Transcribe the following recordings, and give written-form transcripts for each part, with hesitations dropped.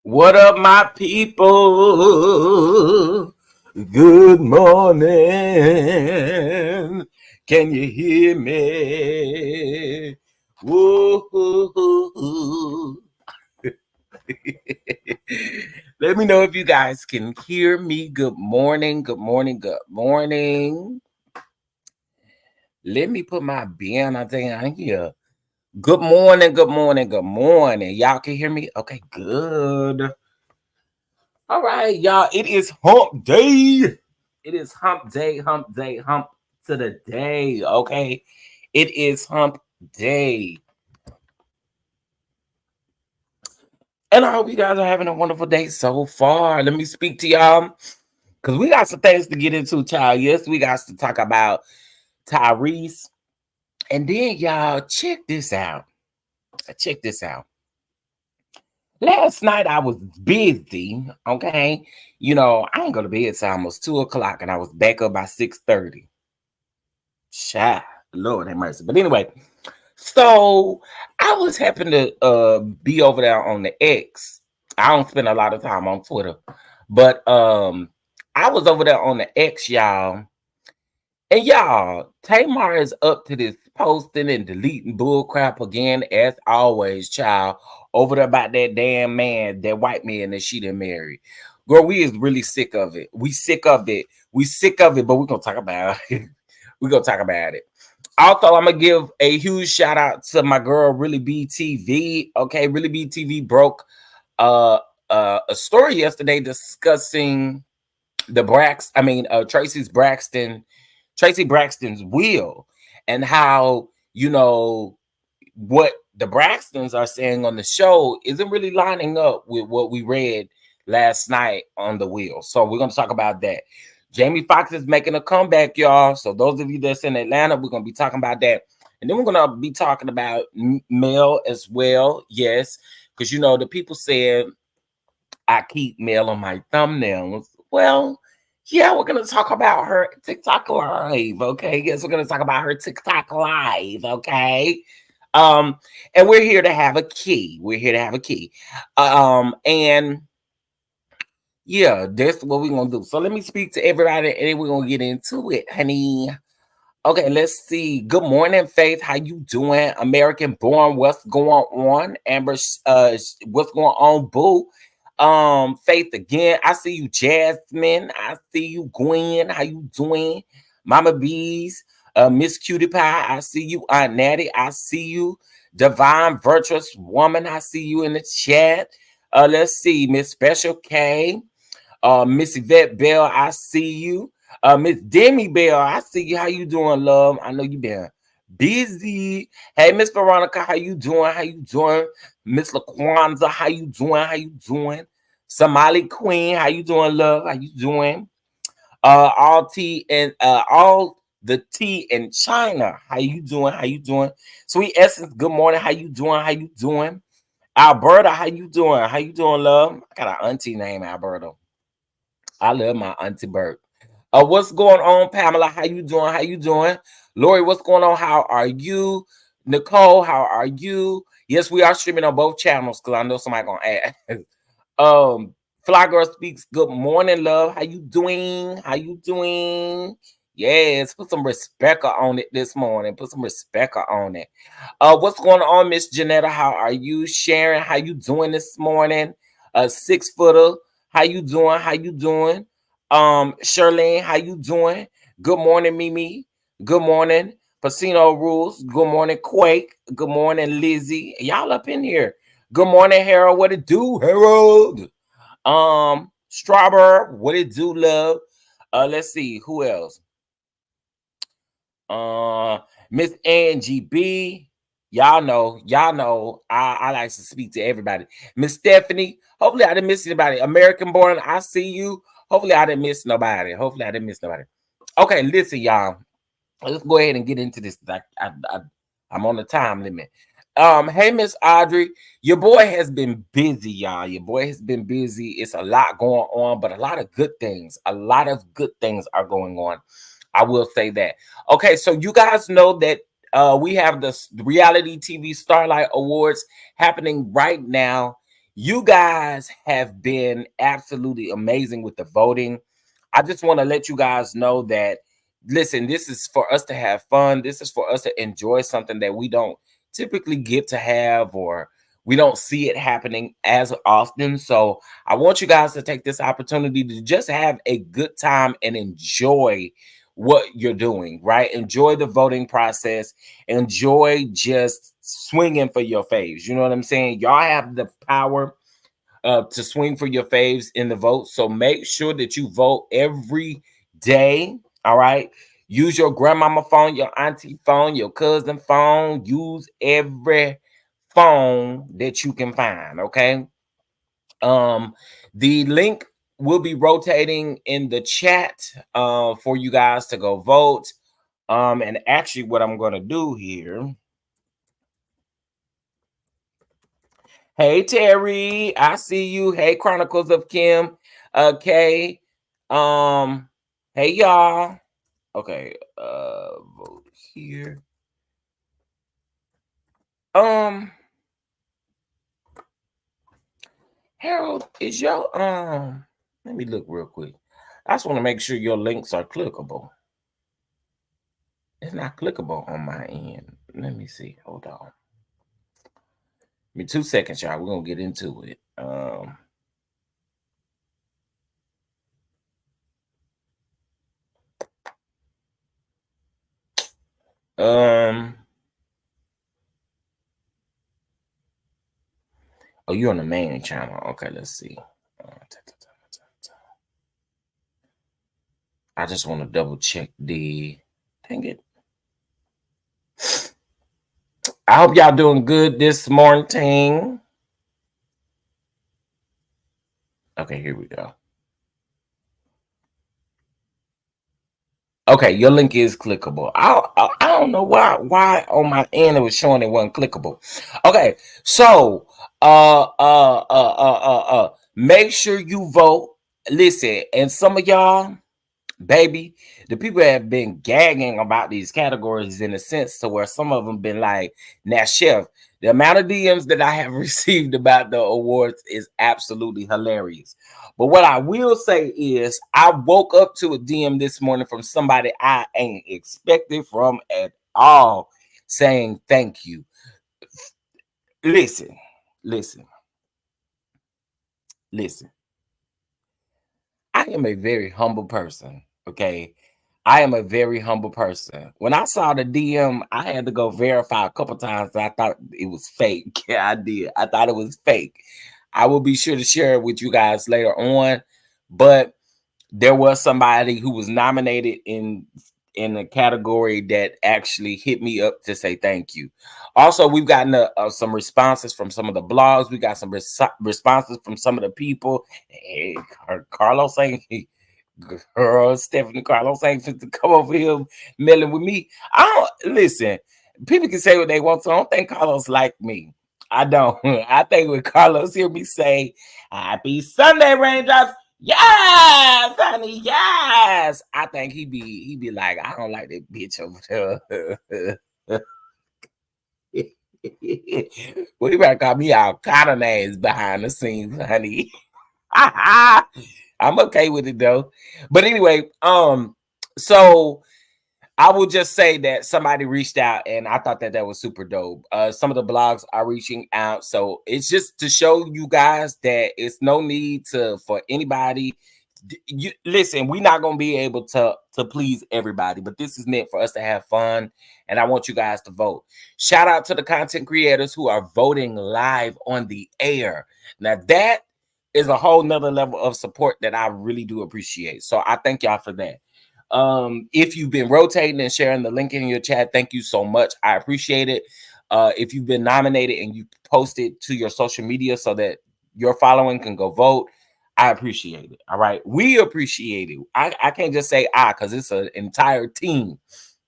What up, my people? Good morning. Can you hear me? Woo. Let me know if you guys can hear me. Good morning. Good morning. Good morning. Let me put my banner down here. Good morning. Good morning. Good morning. Y'all can hear me? Okay, good. All right, y'all. It is hump day. It is hump day, hump day, hump to the day. Okay. It is hump day. And I hope you guys are having a wonderful day so far. Let me speak to y'all. Because we got some things to get into, child. Yes, we got to talk about Tyrese. And then, y'all, check this out. Check this out. Last night I was busy, okay? You know, I ain't go to bed till almost 2 o'clock, and I was back up by 6:30. Child, Lord have mercy. But anyway, so I was happen to be over there on the X. I don't spend a lot of time on Twitter, but I was over there on the X, y'all. And y'all, Tamar is up to this posting and deleting bull crap again, as always, child. Over there about that damn man, that white man that she done married. Girl, we is really sick of it. We sick of it. We sick of it, but we're gonna talk about it. We're gonna talk about it. Also, I'm gonna give a huge shout out to my girl, Really BTV. Okay, Really BTV broke uh a story yesterday discussing the Tracy Braxton's will, and how, you know, what the Braxtons are saying on the show isn't really lining up with what we read last night on the wheel. So we're going to talk about that. Jamie Foxx is making a comeback, y'all. So those of you that's in Atlanta, we're going to be talking about that. And then we're going to be talking about Mel as well. Yes, because, you know, the people said I keep Mel on my thumbnails. Well, yeah, we're going to talk about her TikTok live. Okay. Yes, we're going to talk about her TikTok live. Okay. And we're here to have a key. We're here to have a key. And yeah, that's what we're gonna do. So let me speak to everybody, and then we're gonna get into it, honey. Okay, let's see. Good morning, Faith. How you doing? American born. What's going on? Amber, what's going on, boo? Faith again. I see you, Jasmine. I see you, Gwen. How you doing? Mama Bees. Miss Cutie Pie. I see you, Aunt Natty. I see you, Divine Virtuous Woman. I see you in the chat. Let's see, Miss Special K. Miss Yvette Bell, I see you. Miss Demi Bell, I see you. How you doing, love? I know you been busy. Hey, Miss Veronica, how you doing? How you doing? Miss LaQuanza, how you doing? How you doing? Somali Queen, how you doing, love? How you doing? All the tea in China. How you doing? How you doing? Sweet Essence, good morning. How you doing? How you doing? Alberta, how you doing? How you doing, love? I got an auntie named Alberta. I love my auntie Bert. What's going on, Pamela? How you doing? How you doing? Lori, what's going on? How are you? Nicole, how are you? Yes, we are streaming on both channels because I know somebody gonna ask. Fly Girl Speaks. Good morning, love. How you doing? How you doing? Yes, put some respect on it this morning. Put some respect on it. What's going on, Miss Janetta? How are you? Sharon, how you doing this morning? 6 footer. How you doing? How you doing? Charlene, how you doing? Good morning, Mimi. Good morning, Pasino Rules. Good morning, Quake. Good morning, Lizzie. Y'all up in here. Good morning, Harold. What it do, Harold? Strawberry. What it do, love? Let's see who else. Miss Angie B. Y'all know. I like to speak to everybody. Miss Stephanie. Hopefully I didn't miss anybody. American born. I see you. Hopefully I didn't miss nobody. Okay, listen, y'all. Let's go ahead and get into this. I'm on the time limit. Hey, Miss Audrey, your boy has been busy, y'all. Your boy has been busy. It's a lot going on, but a lot of good things. A lot of good things are going on. I will say that. Okay, so you guys know that we have the reality TV Starlight Awards happening right now You guys have been absolutely amazing with the voting. I just want to let you guys know that, listen, this is for us to have fun. This is for us to enjoy something that we don't typically get to have, or we don't see it happening as often. So I want you guys to take this opportunity to just have a good time and enjoy what you're doing, right? Enjoy the voting process. Enjoy just swinging for your faves. You know what I'm saying? Y'all have the power to swing for your faves in the vote. So make sure that you vote every day. All right. Use your grandmama phone, your auntie phone, your cousin phone. Use every phone that you can find. Okay. Um, the link will be rotating in the chat for you guys to go vote. And actually, what I'm going to do here. Hey Terry, I see you. Hey Chronicles of Kim. Okay. Um, hey y'all. Okay, vote here. Um, Harold, is your let me look real quick. I just want to make sure your links are clickable. It's not clickable on my end. Let me see. Hold on. Give me 2 seconds, y'all. We're gonna get into it. Um oh, you're on the main channel. Okay, let's see. I just want to double check the, dang it. I hope y'all doing good this morning. Okay, here we go. Okay, your link is clickable. I don't know why on my end it was showing it wasn't clickable. Okay, so make sure you vote. Listen, and some of y'all, baby, the people have been gagging about these categories in a sense to where some of them been like, now chef, the amount of DMs that I have received about the awards is absolutely hilarious. But what I will say is I woke up to a DM this morning from somebody I ain't expected from at all, saying thank you. Listen, listen, listen. I am a very humble person. Okay. I am a very humble person. When I saw the DM, I had to go verify a couple times. I thought it was fake. Yeah, I did. I thought it was fake. I will be sure to share it with you guys later on. But there was somebody who was nominated in a category that actually hit me up to say thank you. Also, we've gotten some responses from some of the blogs. We got some responses from some of the people. Hey, Carlos saying, girl, Stephanie Carlos saying to come over here milling with me. I don't listen. People can say what they want to. I don't think Carlos like me. I don't. I think when Carlos hear me say, "Happy Sunday, Raindrops," yes, honey, yes. I think he be like, I don't like that bitch over there. Well, he better call me all kind of names behind the scenes, honey. I'm okay with it though. But anyway, so I will just say that somebody reached out and I thought that was super dope. Some of the blogs are reaching out. So it's just to show you guys that it's no need for anybody. You listen, we're not gonna be able to please everybody, but this is meant for us to have fun, and I want you guys to vote. Shout out to the content creators who are voting live on the air. Now that is a whole nother level of support that I really do appreciate. So I thank y'all for that. If you've been rotating and sharing the link in your chat, thank you so much. I appreciate it. If you've been nominated and you post it to your social media so that your following can go vote, I appreciate it. All right. We appreciate it. I can't just say I, because it's an entire team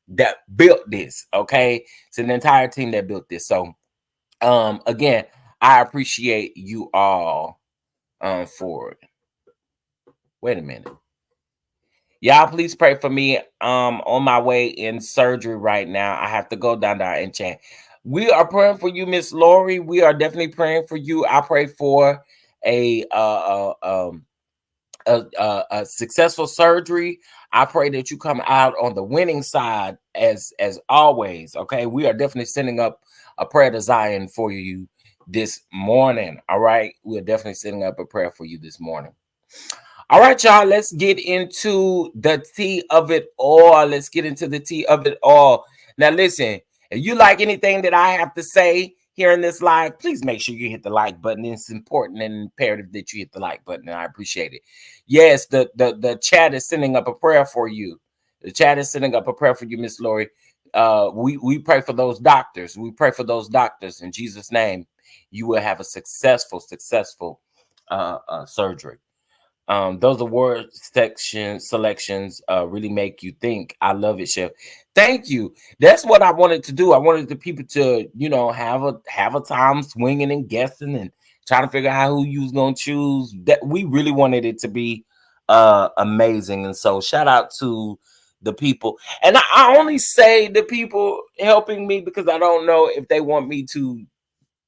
that built this. Okay. It's an entire team that built this. So again, I appreciate you all for it. Wait a minute. Y'all, please pray for me. On my way in surgery right now. I have to go down there and chat. We are praying for you, Miss Lori. We are definitely praying for you. I pray for a a successful surgery. I pray that you come out on the winning side as always. Okay, we are definitely sending up a prayer to Zion for you this morning. All right, we're definitely setting up a prayer for you this morning. All right, y'all, let's get into the tea of it all. Let's get into the tea of it all. Now, listen, if you like anything that I have to say here in this live, please make sure you hit the like button. It's important and imperative that you hit the like button, and I appreciate it. Yes, the chat is sending up a prayer for you. The chat is sending up a prayer for you, Miss Lori. We pray for those doctors. We pray for those doctors in Jesus' name. You will have a successful surgery. Those award selections really make you think. I love it, Chef. Thank you. That's what I wanted to do. I wanted the people to, have a time swinging and guessing and trying to figure out who you was gonna choose. That we really wanted it to be amazing. And so shout out to the people. And I only say the people helping me because I don't know if they want me to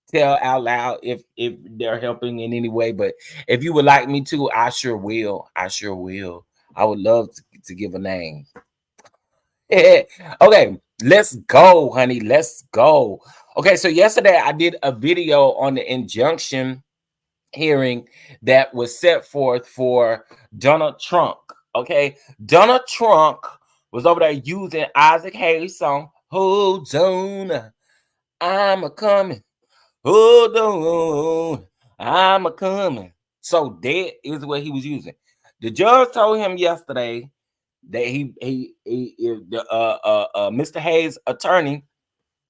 tell out loud if they're helping in any way. But if you would like me to, I sure will. I would love to give a name. Okay, let's go, honey. Let's go. Okay, so yesterday I did a video on the injunction hearing that was set forth for Donald Trump. Okay, Donald Trump was over there using Isaac Hayes' song, "Hold On, I'm a Coming. Hold on, I'm a coming." So that is what he was using. The judge told him yesterday that Mr. Hayes' attorney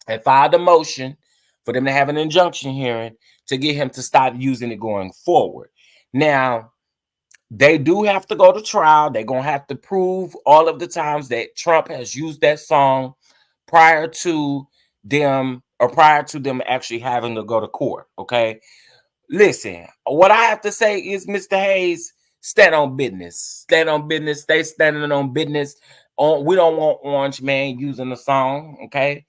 had filed a motion for them to have an injunction hearing to get him to stop using it going forward. Now, they do have to go to trial. They're gonna have to prove all of the times that Trump has used that song prior to them actually having to go to court. Okay. Listen, what I have to say is, Mr. Hayes, stand on business. Stand on business. Stay standing on business. We don't want Orange Man using the song. Okay.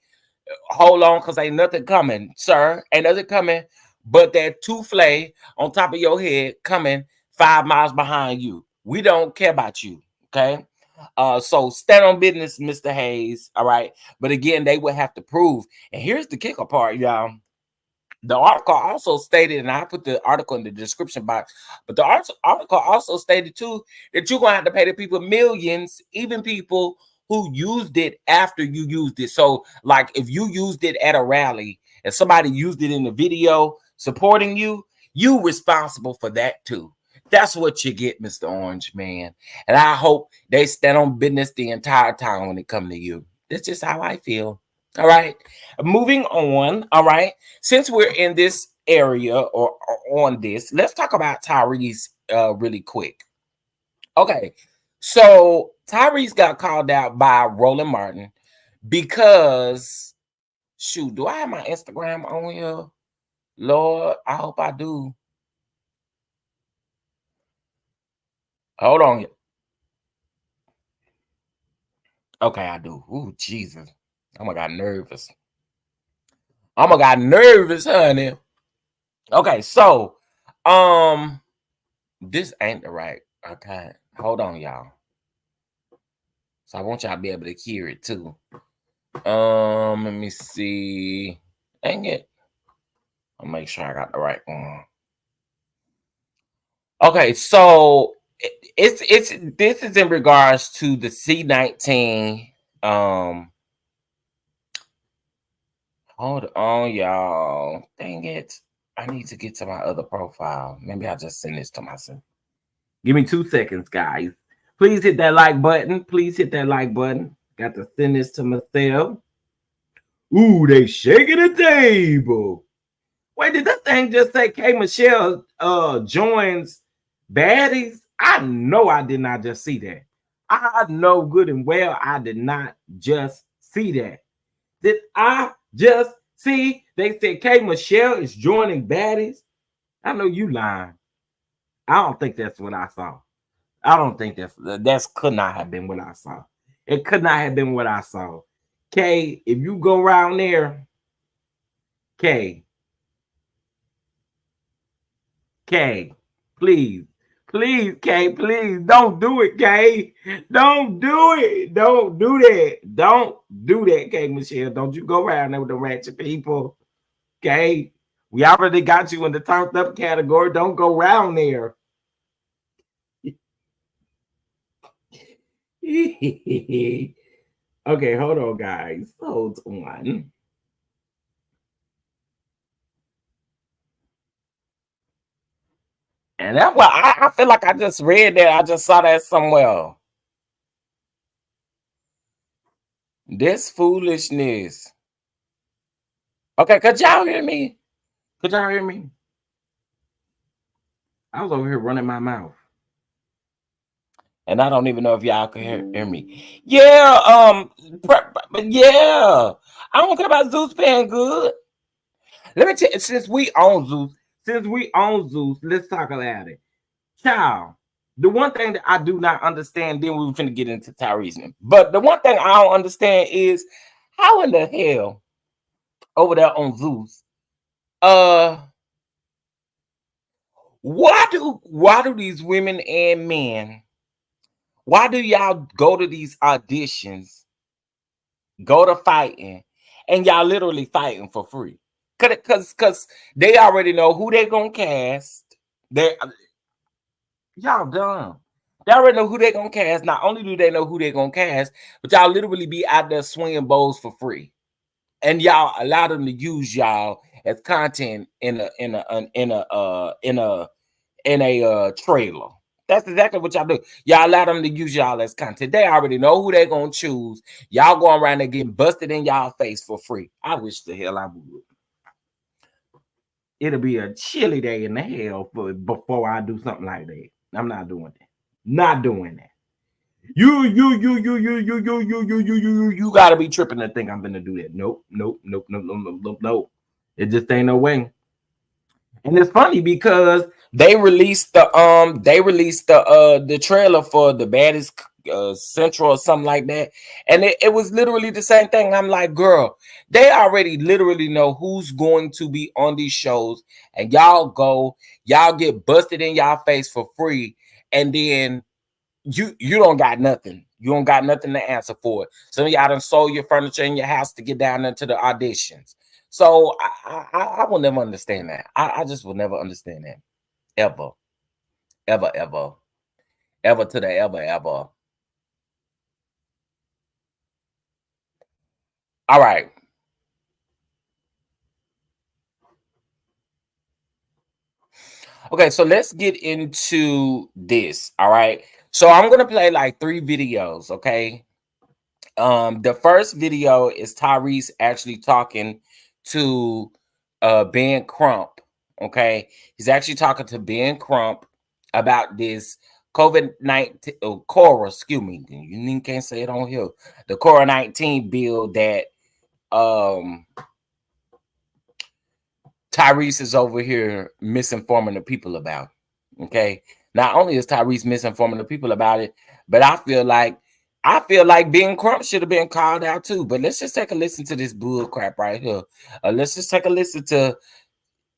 Hold on, because ain't nothing coming, sir. Ain't nothing coming but that two-flay on top of your head coming 5 miles behind you. We don't care about you. Okay. So stand on business, Mr. Hayes. All right. But again, they would have to prove. And here's the kicker part, y'all. The article also stated, and I put the article in the description box, but the article also stated too that you're gonna have to pay the people millions, even people who used it after you used it. So, like if you used it at a rally and somebody used it in the video supporting you, you responsible for that too. That's what you get, Mr. Orange Man. And I hope they stand on business the entire time when it comes to you. That's just how I feel. All right. Moving on. All right. Since we're in this area or on this, let's talk about Tyrese really quick. Okay. So Tyrese got called out by Roland Martin because, shoot, do I have my Instagram on here? Lord, I hope I do. Hold on. Okay, I do. Ooh, Jesus. Oh my God, nervous. Oh my God, nervous, honey. Okay, so this ain't the right. Okay, hold on, y'all. So I want y'all to be able to hear it too. Let me see. Dang it. I'll make sure I got the right one. Okay, so it's this is in regards to the C-19. Hold on, y'all. Dang it. I need to get to my other profile. Maybe I'll just send this to myself. Give me 2 seconds, guys. Please hit that like button. Please hit that like button. Got to send this to myself. Ooh, they shaking the table. Wait, did that thing just say K Michelle joins baddies? I know I did not just see that. I know good and well I did not just see that. Did I just see they said K Michelle is joining baddies? I know you lying. I don't think that's what I saw. I don't think that's could not have been what I saw. It could not have been what I saw. K, if you go around there, K, please. Please, K, please. Don't do it, K. Don't do it. Don't do that. Don't do that, K, Michelle. Don't you go around there with the ratchet people. Okay. We already got you in the turned up category. Don't go around there. Okay, hold on, guys. Hold on. And that's why I feel like I just read that. I just saw that somewhere. This foolishness. Okay, could y'all hear me? Could y'all hear me? I was over here running my mouth. And I don't even know if y'all can hear me. Yeah, yeah. I don't care about Zeus paying good. Let me tell you, since we own Zeus, let's talk about it. Child, the one thing that I do not understand, then we were finna get into Tyrese. But the one thing I don't understand is how in the hell over there on Zeus, why do these women and men, why do y'all go to these auditions, go to fighting, and y'all literally fighting for free? Cause they already know who they gonna cast. Y'all dumb. They already know who they gonna cast. Not only do they know who they gonna cast, but y'all literally be out there swinging bowls for free, and y'all allow them to use y'all as content in a trailer. That's exactly what y'all do. Y'all allow them to use y'all as content. They already know who they gonna choose. Y'all going around there getting busted in y'all face for free. I wish the hell I would. It'll be a chilly day in the hell before I do something like that. I'm not doing that. Not doing that. You gotta be tripping to think I'm gonna do that. Nope. It just ain't no way. And it's funny because they released the trailer for the baddest central or something like that, and it was literally the same thing. I'm like, girl, they already literally know who's going to be on these shows, and y'all get busted in y'all face for free, and then you don't got nothing. You don't got nothing to answer for it. Some of y'all done sold your furniture in your house to get down into the auditions. So I will never understand that. I just will never understand that. Ever. Ever, ever. Ever to the ever, ever. All right. Okay, so let's get into this. All right. So I'm gonna play like 3 videos, okay? The first video is Tyrese actually talking to Ben Crump. Okay, he's actually talking to Ben Crump about this COVID-19 Cora, excuse me, you can't say it on here. The Cora-19 bill that Tyrese is over here misinforming the people about. Okay, not only is Tyrese misinforming the people about it, but I feel like Ben Crump should have been called out too. But let's just take a listen to this bull crap right here. Let's just take a listen to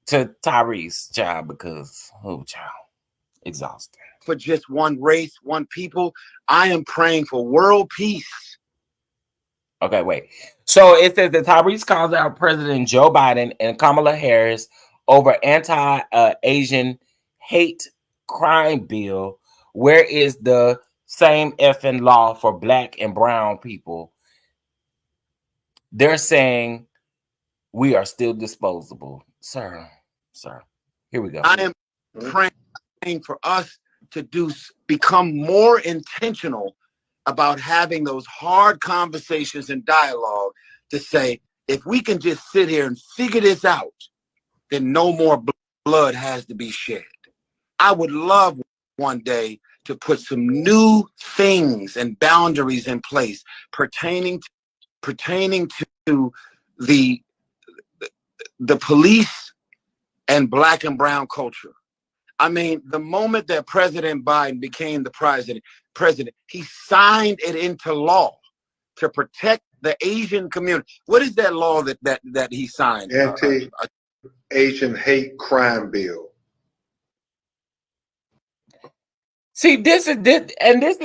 Tyrese, child, because child, exhausting. For just one race, one people, I am praying for world peace. Okay, wait. So it says that Tyrese calls out President Joe Biden and Kamala Harris over anti-Asian hate crime bill. Where is the same effing law for black and brown people? They're saying we are still disposable. Sir. Here we go. I am praying for us to become more intentional about having those hard conversations and dialogue to say, if we can just sit here and figure this out, then no more blood has to be shed. I would love one day to put some new things and boundaries in place pertaining to the police and black and brown culture. I mean, the moment that President Biden became the president, he signed it into law to protect the Asian community. What is that law that he signed? Anti-Asian hate crime bill. See, this is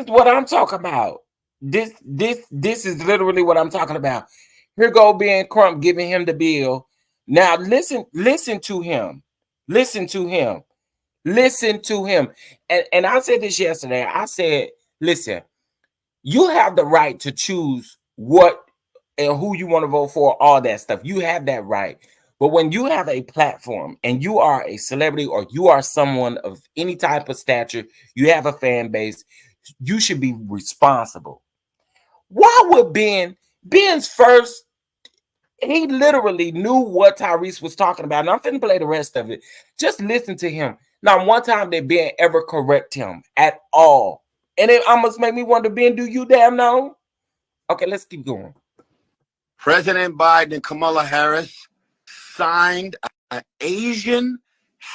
what I'm talking about. This is literally what I'm talking about. Here go Ben Crump giving him the bill. Now listen to him. Listen to him. Listen to him. And I said this yesterday. I said, listen, you have the right to choose what and who you want to vote for, all that stuff. You have that right. But when you have a platform and you are a celebrity or you are someone of any type of stature, you have a fan base, you should be responsible. Why would Ben's first, he literally knew what Tyrese was talking about. And I'm finna play the rest of it. Just listen to him. Not one time did Ben ever correct him at all. And it almost made me wonder, Ben, do you damn know? Okay, let's keep going. President Biden and Kamala Harris signed an Asian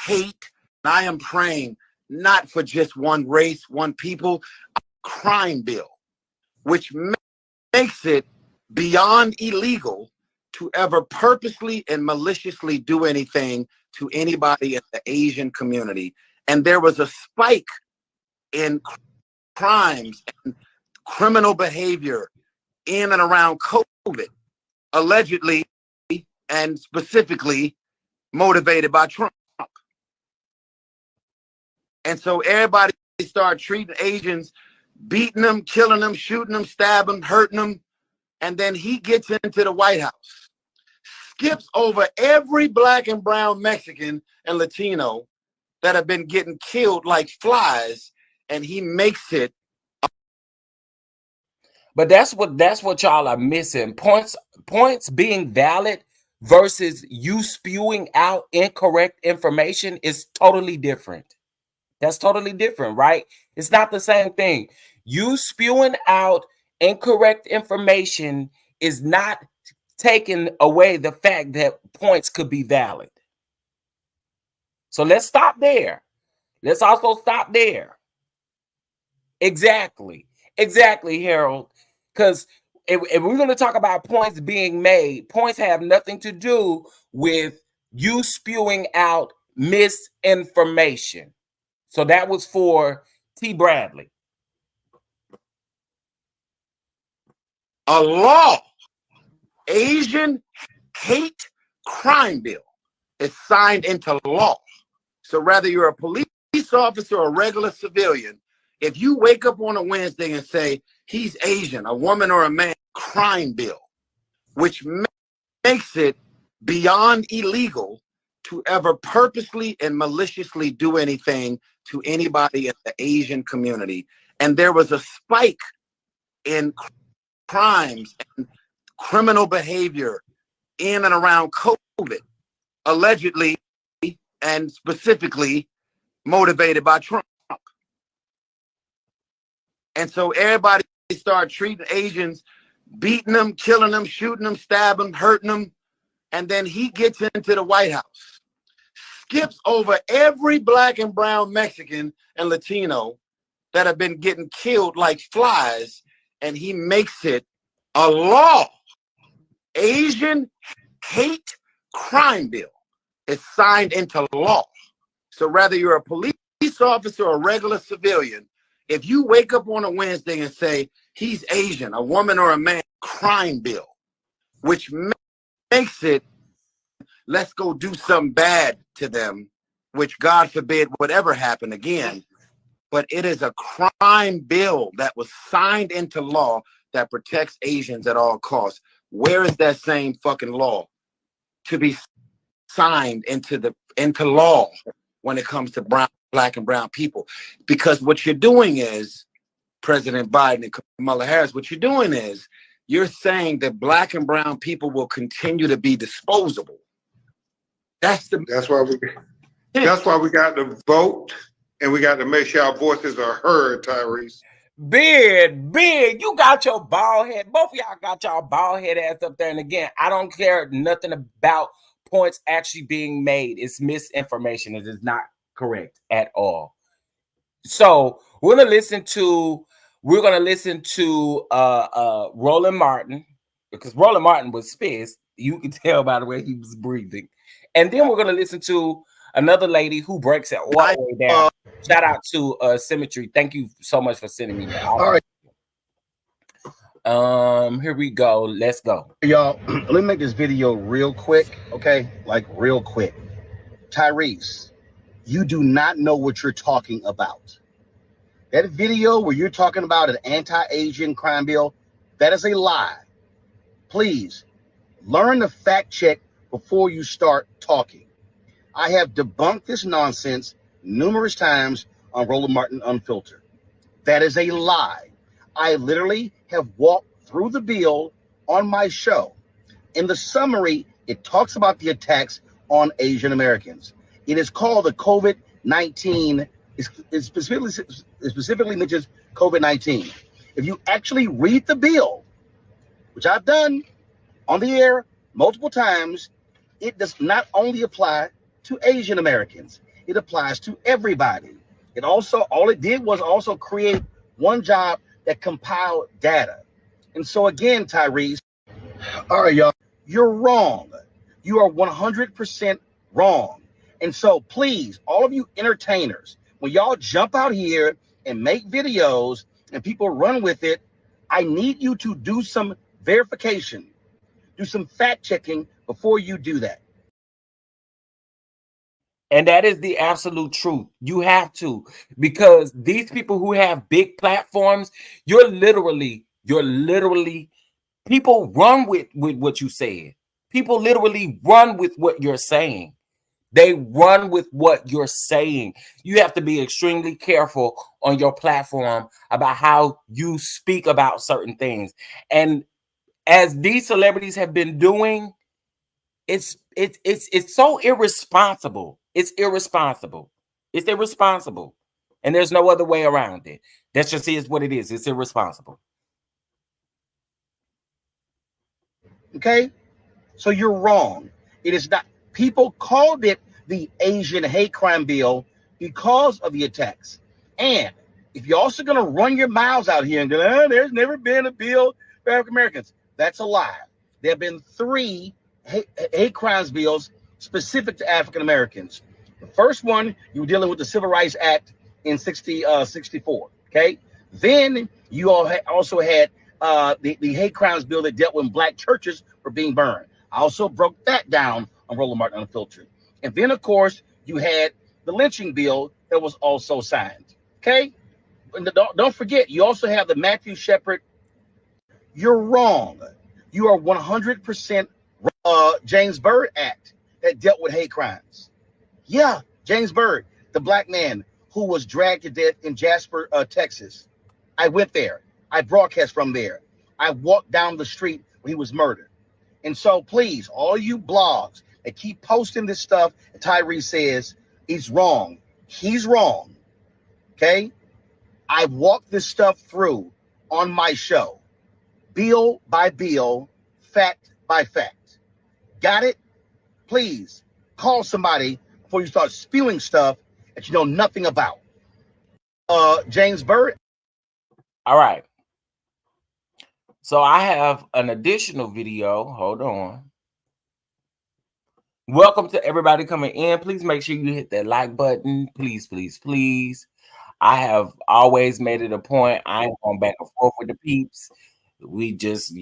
hate. And I am praying not for just one race, one people, a crime bill, which makes it beyond illegal to ever purposely and maliciously do anything to anybody in the Asian community. And there was a spike in crimes and criminal behavior in and around COVID, allegedly and specifically motivated by Trump. And so everybody started treating Asians, beating them, killing them, shooting them, stabbing them, hurting them. And then he gets into the White House, skips over every black and brown Mexican and Latino that have been getting killed like flies, and he makes it. But that's what y'all are missing. Points being valid versus you spewing out incorrect information is totally different. That's totally different, right? It's not the same thing. You spewing out incorrect information is not taking away the fact that points could be valid. So let's stop there. Let's also stop there. Exactly, Harold. Because if we're going to talk about points being made, points have nothing to do with you spewing out misinformation. So that was for T. Bradley. A law, Asian hate crime bill, is signed into law. So whether you're a police officer or a regular civilian, if you wake up on a Wednesday and say, he's Asian, a woman or a man, crime bill, which makes it beyond illegal to ever purposely and maliciously do anything to anybody in the Asian community. And there was a spike in crimes and criminal behavior in and around COVID, allegedly and specifically motivated by Trump. And so everybody started treating Asians, beating them, killing them, shooting them, stabbing them, hurting them. And then he gets into the White House, skips over every black and brown Mexican and Latino that have been getting killed like flies, and he makes it a law. Asian hate crime bill is signed into law. So whether you're a police officer or a regular civilian, if you wake up on a Wednesday and say, he's Asian, a woman or a man, crime bill, which makes it, let's go do something bad to them, which God forbid would ever happen again. But it is a crime bill that was signed into law that protects Asians at all costs. Where is that same fucking law to be signed into law when it comes to black and brown people? Because what you're doing is, President Biden and Kamala Harris, what you're doing is you're saying that black and brown people will continue to be disposable. That's why we got to vote, and we got to make sure our voices are heard, Tyrese. Big, you got your bald head. Both of y'all got y'all bald head ass up there. And again, I don't care nothing about points actually being made. It's misinformation. It is not correct at all. So we're gonna listen to Roland Martin. because Roland Martin was pissed. You could tell by the way he was breathing. And then we're gonna listen to another lady who breaks it all the way down. Shout out to Symmetry. Thank you so much for sending me that. All right. Here we go. Let's go. Y'all, let me make this video real quick, okay? Like real quick. Tyrese, you do not know what you're talking about. That video where you're talking about an anti-Asian crime bill, that is a lie. Please learn to fact check before you start talking. I have debunked this nonsense numerous times on Roland Martin Unfiltered. That is a lie. I literally have walked through the bill on my show. In the summary, it talks about the attacks on Asian Americans. It is called the COVID-19. It specifically mentions COVID-19. If you actually read the bill, which I've done on the air multiple times, it does not only apply to Asian Americans. It applies to everybody. It also, all it did was also create one job that compiled data. And so again, Tyrese, all right, y'all, you're wrong. You are 100% wrong. And so please, all of you entertainers, when y'all jump out here and make videos and people run with it, I need you to do some verification, do some fact checking before you do that. And that is the absolute truth. You have to, because these people who have big platforms, you're literally, people run with what you said. People literally run with what you're saying. They run with what you're saying. You have to be extremely careful on your platform about how you speak about certain things. And as these celebrities have been doing, it's so irresponsible. It's irresponsible. It's irresponsible. And there's no other way around it. That's just is what it is. It's irresponsible. Okay? So you're wrong. It is not. People called it the Asian hate crime bill because of the attacks. And if you're also going to run your mouths out here and go, there's never been a bill for African Americans, that's a lie. There have been 3 hate crimes bills specific to African Americans. The first one, you were dealing with the Civil Rights Act in 64. Okay. Then you also had the hate crimes bill that dealt with black churches were being burned. I also broke that down on Roland Martin Unfiltered. And then, of course, you had the lynching bill that was also signed. Okay. And don't forget, you also have the Matthew Shepard. You're wrong. You are 100% James Byrd Act that dealt with hate crimes. Yeah, James Byrd, the black man who was dragged to death in Jasper, Texas. I went there. I broadcast from there. I walked down the street when he was murdered. And so please, all you blogs that keep posting this stuff, Tyrese says he's wrong. He's wrong. Okay? I walked this stuff through on my show, bill by bill, fact by fact. Got it? Please call somebody before you start spewing stuff that you know nothing about. James Byrd. All right. So I have an additional video. Hold on. Welcome to everybody coming in. Please make sure you hit that like button. Please, please, please. I have always made it a point. I ain't going back and forth with the peeps. We just,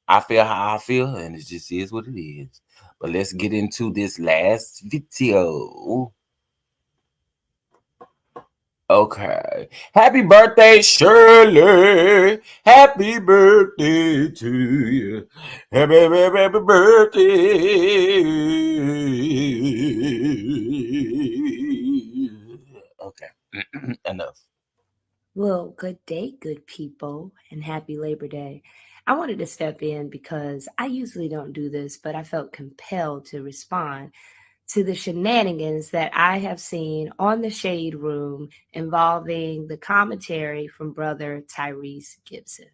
I feel how I feel, and it just is what it is. But let's get into this last video. Okay. Happy birthday, Shirley. Happy birthday to you. Happy birthday. Okay. Enough. Well, good day, good people, and happy Labor Day. I wanted to step in because I usually don't do this, but I felt compelled to respond to the shenanigans that I have seen on the Shade Room involving the commentary from brother Tyrese Gibson.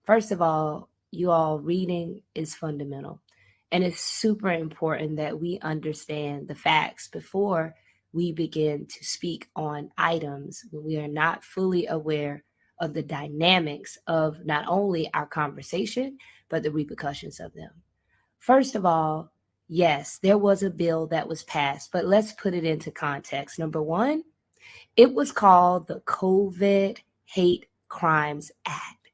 First of all, you all, reading is fundamental, and it's super important that we understand the facts before we begin to speak on items when we are not fully aware of the dynamics of not only our conversation, but the repercussions of them. First of all, yes, there was a bill that was passed, but let's put it into context. Number one, it was called the COVID Hate Crimes Act.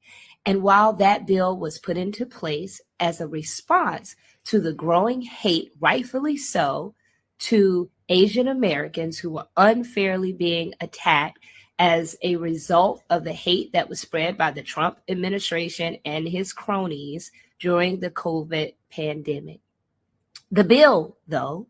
And while that bill was put into place as a response to the growing hate, rightfully so, to Asian Americans who were unfairly being attacked as a result of the hate that was spread by the Trump administration and his cronies during the COVID pandemic. The bill, though,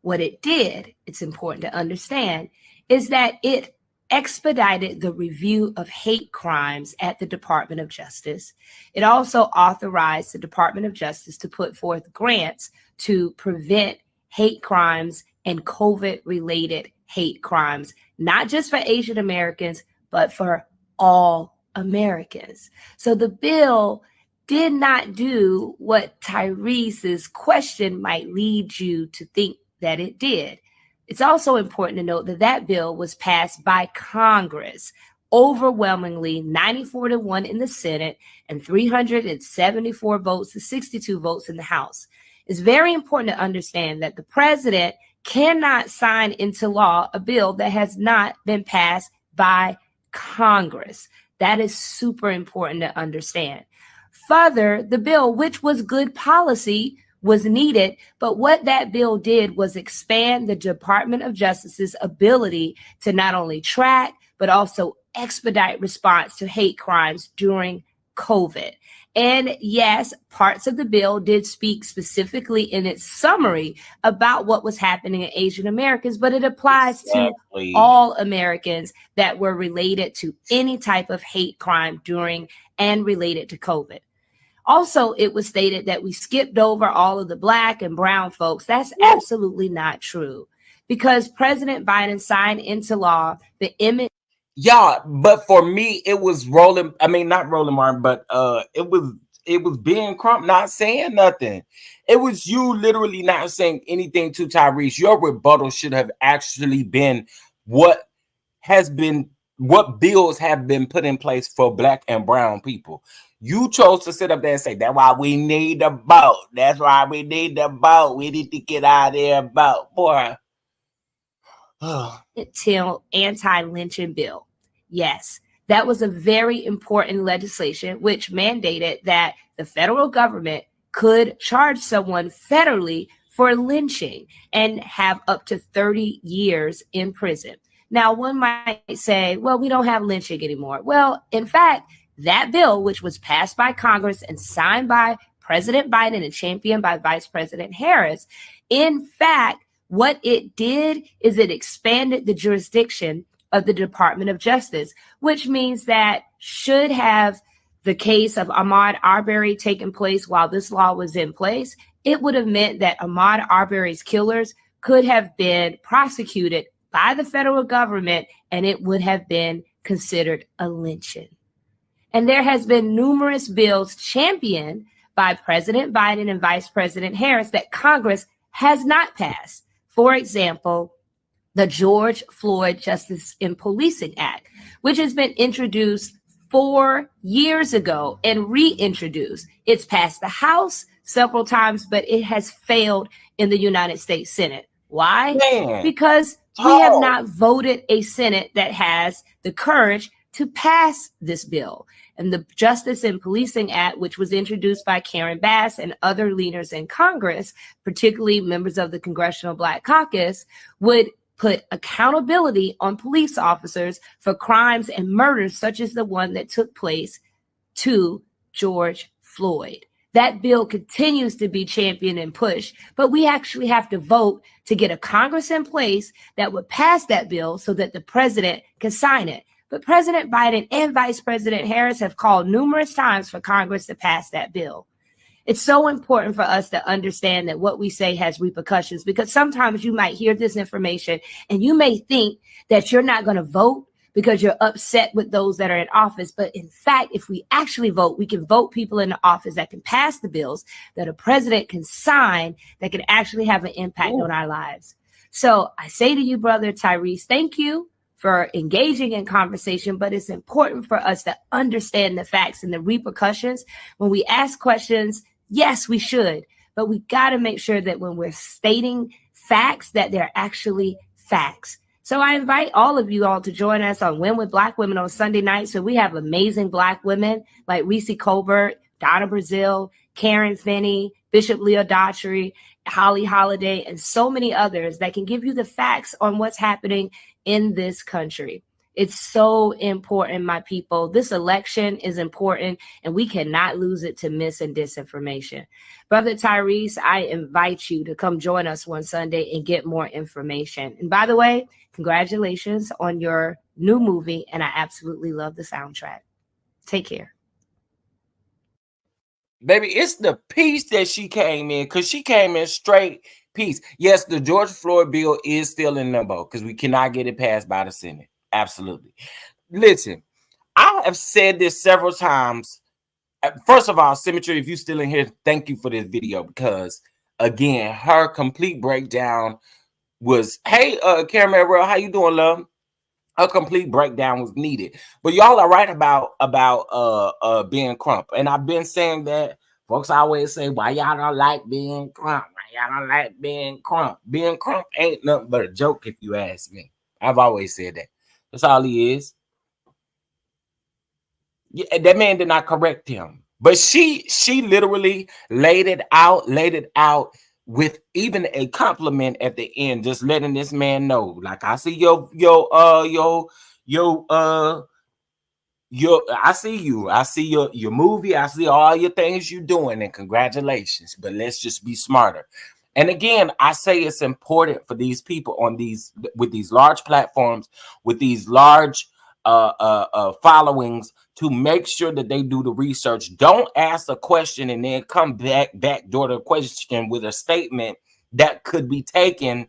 what it did, it's important to understand, is that it expedited the review of hate crimes at the Department of Justice. It also authorized the Department of Justice to put forth grants to prevent hate crimes and COVID-related hate crimes, not just for Asian Americans, but for all Americans. So the bill did not do what Tyrese's question might lead you to think that it did. It's also important to note that that bill was passed by Congress, overwhelmingly 94-1 in the Senate and 374 votes to 62 votes in the House. It's very important to understand that the president cannot sign into law a bill that has not been passed by Congress. That is super important to understand. Further, the bill, which was good policy, was needed, but what that bill did was expand the Department of Justice's ability to not only track, but also expedite response to hate crimes during COVID. And yes, parts of the bill did speak specifically in its summary about what was happening in Asian Americans, but it applies to all Americans that were related to any type of hate crime during and related to COVID. Also, it was stated that we skipped over all of the Black and brown folks. That's absolutely not true, because President Biden signed into law the image. Yeah, but for me, it was not Roland Martin, but it was Ben Crump not saying nothing. It was you literally not saying anything to Tyrese. Your rebuttal should have actually been what bills have been put in place for Black and brown people. You chose to sit up there and say, that's why we need the vote. That's why we need the vote. We need to get out of there vote. Boy. Until anti-lynching bill. Yes, that was a very important legislation which mandated that the federal government could charge someone federally for lynching and have up to 30 years in prison. Now, one might say, well, we don't have lynching anymore. Well, in fact, that bill, which was passed by Congress and signed by President Biden and championed by Vice President Harris, in fact, what it did is it expanded the jurisdiction of the Department of Justice, which means that should have the case of Ahmaud Arbery taken place while this law was in place, it would have meant that Ahmaud Arbery's killers could have been prosecuted by the federal government, and it would have been considered a lynching. And there has been numerous bills championed by President Biden and Vice President Harris that Congress has not passed. For example, the George Floyd Justice in Policing Act, which has been introduced 4 years ago and reintroduced. It's passed the House several times, but it has failed in the United States Senate. Why? Because we have not voted a Senate that has the courage to pass this bill. And the Justice in Policing Act, which was introduced by Karen Bass and other leaders in Congress, particularly members of the Congressional Black Caucus, would put accountability on police officers for crimes and murders such as the one that took place to George Floyd. That bill continues to be championed and pushed, but we actually have to vote to get a Congress in place that would pass that bill so that the president can sign it. But President Biden and Vice President Harris have called numerous times for Congress to pass that bill. It's so important for us to understand that what we say has repercussions, because sometimes you might hear this information and you may think that you're not going to vote because you're upset with those that are in office. But in fact, if we actually vote, we can vote people into office that can pass the bills that a president can sign that can actually have an impact on our lives. So I say to you, brother Tyrese, thank you for engaging in conversation, but it's important for us to understand the facts and the repercussions. When we ask questions, yes, we should, but we got to make sure that when we're stating facts, that they're actually facts. So I invite all of you all to join us on Win with Black Women on Sunday night. So we have amazing Black women like Reese Colbert, Donna Brazil, Karen Finney, Bishop Leo Daughtry, Holly Holiday, and so many others that can give you the facts on what's happening in this country. It's so important, my people. This election is important, and we cannot lose it to mis and disinformation. Brother Tyrese, I invite you to come join us one Sunday and get more information. And by the way, congratulations on your new movie, and I absolutely love the soundtrack. Take care. Baby, it's the peace that she came in, because she came in straight peace. Yes, the George Floyd bill is still in limbo because we cannot get it passed by the Senate. Absolutely. Listen, I have said this several times. First of all, Symmetry, if you're still in here, thank you for this video, because again, her complete breakdown was, hey, Caramel, how you doing, love? A complete breakdown was needed. But y'all are right about being Crump. And I've been saying that. Folks always say, why y'all don't like being Crump? Why y'all don't like being Crump? Being Crump ain't nothing but a joke, if you ask me. I've always said that. That's all he is. Yeah, that man did not correct him. But she literally laid it out with even a compliment at the end, just letting this man know, like, I see I see you, I see your movie, I see all your things you're doing, and congratulations, but let's just be smarter. And again, I say it's important for these people with these large platforms, with these large followings, to make sure that they do the research. Don't ask a question and then come backdoor the question with a statement that could be taken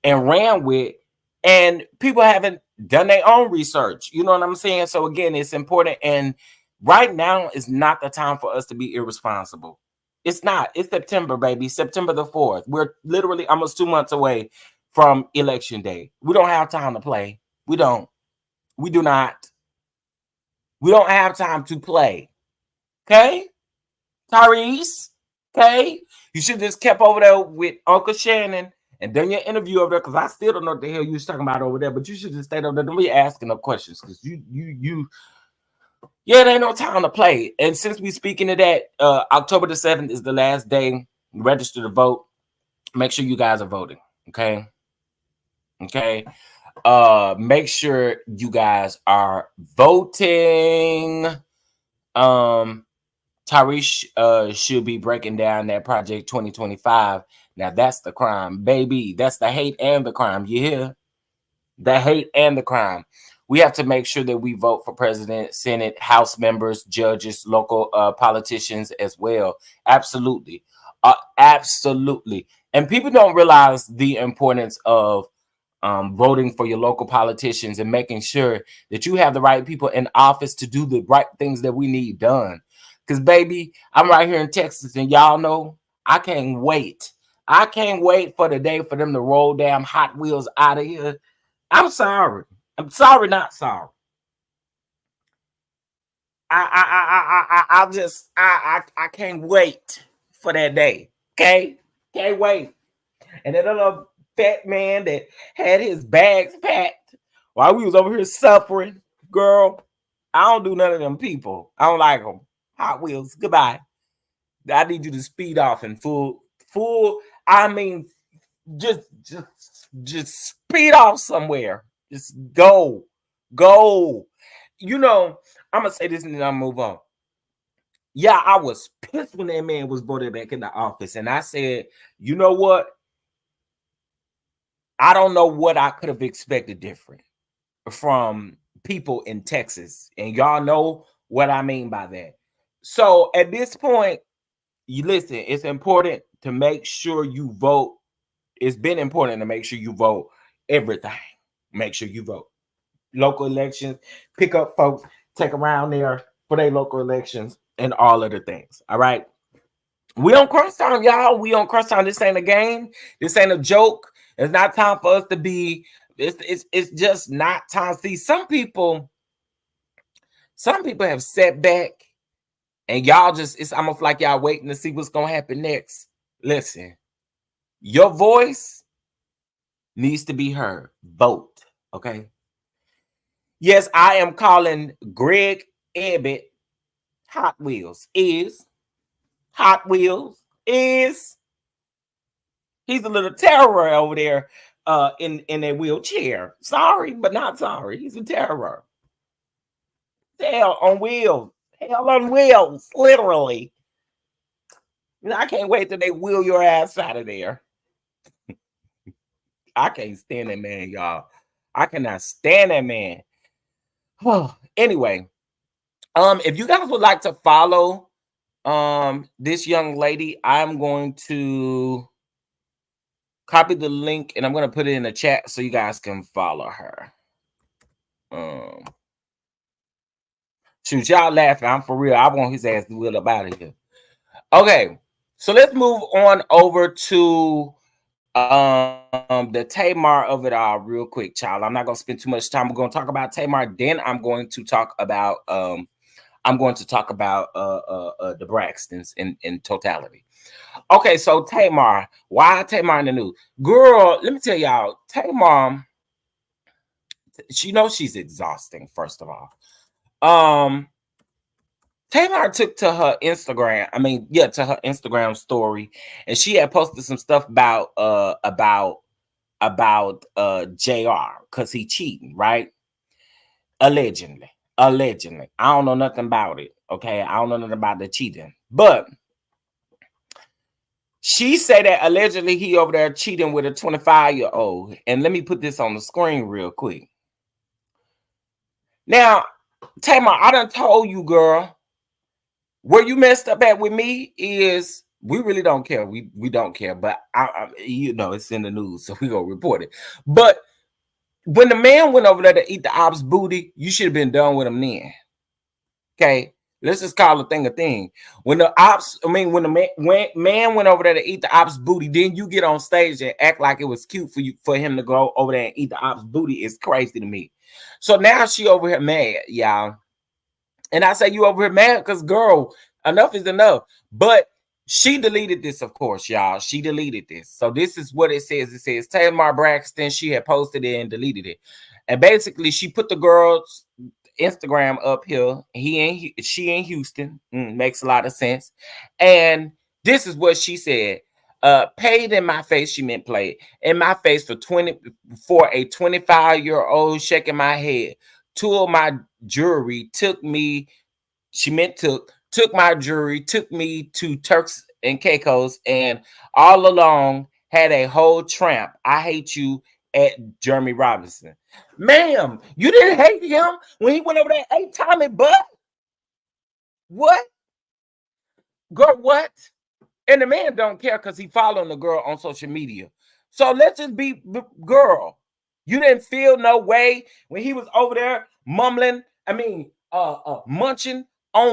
and ran with, and people haven't done their own research. You know what I'm saying? So again, it's important, and right now is not the time for us to be irresponsible. It's not. It's September, baby. September the 4th. We're literally almost 2 months away from Election Day. We don't have time to play. We don't. We do not. We don't have time to play. Okay? Tyrese? Okay? You should just kept over there with Uncle Shannon and done your interview over there, because I still don't know what the hell you was talking about over there, but you should just stay over there. Don't be asking up questions, because yeah, there ain't no time to play. And since we speaking of that, October the 7th is the last day. Register to vote. Make sure you guys are voting. Okay? Okay? Make sure you guys are voting. Tyrese should be breaking down that Project 2025. Now that's the crime, baby. That's the hate and the crime. You hear? The hate and the crime. We have to make sure that we vote for president, Senate, House members, judges, local politicians as well. Absolutely. Absolutely. And people don't realize the importance of voting for your local politicians and making sure that you have the right people in office to do the right things that we need done. Because, baby, I'm right here in Texas, and y'all know I can't wait. I can't wait for the day for them to roll damn Hot Wheels out of here. I'm sorry. I'm sorry, not sorry. I can't wait for that day. Okay? Can't wait. And that little fat man that had his bags packed while we was over here suffering, girl, I don't do none of them people. I don't like them. Hot Wheels, goodbye. I need you to speed off in full. I mean, just speed off somewhere. Just go. You know, I'm gonna say this and then I'll move on. Yeah, I was pissed when that man was voted back in the office, and I said, you know what? I don't know what I could have expected different from people in Texas, and y'all know what I mean by that. So at this point, you listen, it's important to make sure you vote. It's been important to make sure you vote everything. Make sure you vote. Local elections, pick up folks, take around there for their local elections and all other things. All right. We on crunch time, y'all. We on crunch time. This ain't a game. This ain't a joke. It's not time for us to be It's just not time. See, some people have set back, and y'all just, it's almost like y'all waiting to see what's gonna happen next. Listen, your voice needs to be heard. Vote, okay? Yes, I am calling Greg Abbott Hot Wheels. He's a little terror over there in a wheelchair. Sorry, but not sorry. He's a terror. Hell on wheels. Hell on wheels, literally. You know, I can't wait till they wheel your ass out of there. I can't stand that man, y'all. I cannot stand that man. Anyway, if you guys would like to follow this young lady, I'm going to copy the link and I'm going to put it in the chat so you guys can follow her. Shoot, y'all laughing. I'm for real. I want his ass to wheel up out of here. Okay, so let's move on over to the Tamar of it all real quick, child. I'm not gonna spend too much time. We're gonna talk about Tamar, then I'm going to talk about the Braxtons in totality. Okay, so Tamar, why Tamar in the news? Girl, let me tell y'all, Tamar, she knows she's exhausting, first of all. Tamar took to her Instagram, to her Instagram story, and she had posted some stuff about JR because he cheating, right? Allegedly. I don't know nothing about it. Okay, I don't know nothing about the cheating, but she said that allegedly he over there cheating with a 25-year-old. And let me put this on the screen real quick. Now, Tamar, I done told you, girl, where you messed up at with me is we really don't care. We don't care, but I it's in the news, so we gonna report it. But when the man went over there to eat the ops booty, you should have been done with him then. Okay, let's just call the thing a thing. When the man went over there to eat the ops booty, then you get on stage and act like it was cute for him to go over there and eat the ops booty is crazy to me. So now she over here mad, y'all. And I say you over here mad because, girl, enough is enough. But she deleted this, of course, y'all. She deleted this. So this is what it says. It says Tamar Braxton. She had posted it and deleted it. And basically, she put the girl's Instagram up here. She in Houston. Makes a lot of sense. And this is what she said. Paid in my face, she meant played in my face for a 25-year-old shaking my head. Two of my jewelry took my jewelry, took me to Turks and Caicos, and all along had a whole tramp. I hate you at Jeremy Robinson. Ma'am, you didn't hate him when he went over there 8 Tommy butt? What? Girl, what? And the man don't care because he following the girl on social media. So let's just be, girl, you didn't feel no way when he was over there munching on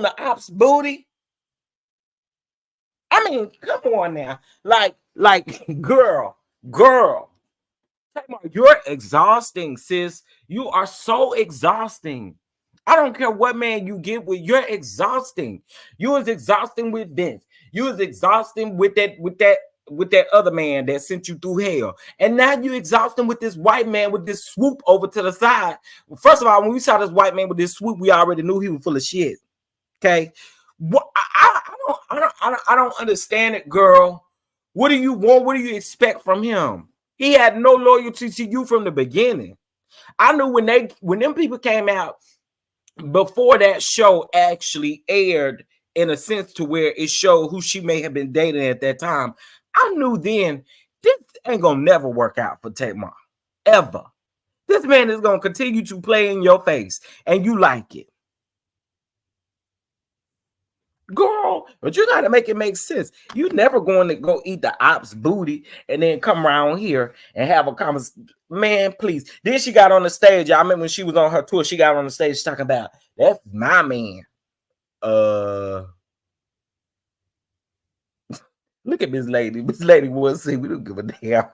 the ops booty. I mean, come on now. Like, girl. You're exhausting, sis. You are so exhausting. I don't care what man you get with, you're exhausting. You was exhausting with Vince. You was exhausting with that other man that sent you through hell. And now you exhausting with this white man with this swoop over to the side. First of all, when we saw this white man with this swoop, we already knew he was full of shit. Okay. What I don't understand it, girl. What do you want? What do you expect from him? He had no loyalty to you from the beginning. I knew when them people came out before that show actually aired, in a sense to where it showed who she may have been dating at that time. I knew then this ain't gonna never work out for Tamar. Ever. This man is gonna continue to play in your face, and you like it. Girl, but you gotta make it make sense. You never going to go eat the ops booty and then come around here and have a conversation. Man, please. Then she got on the stage. I remember when she was on her tour, she got on the stage talking about that's my man. Look at this lady. This lady was saying we don't give a damn.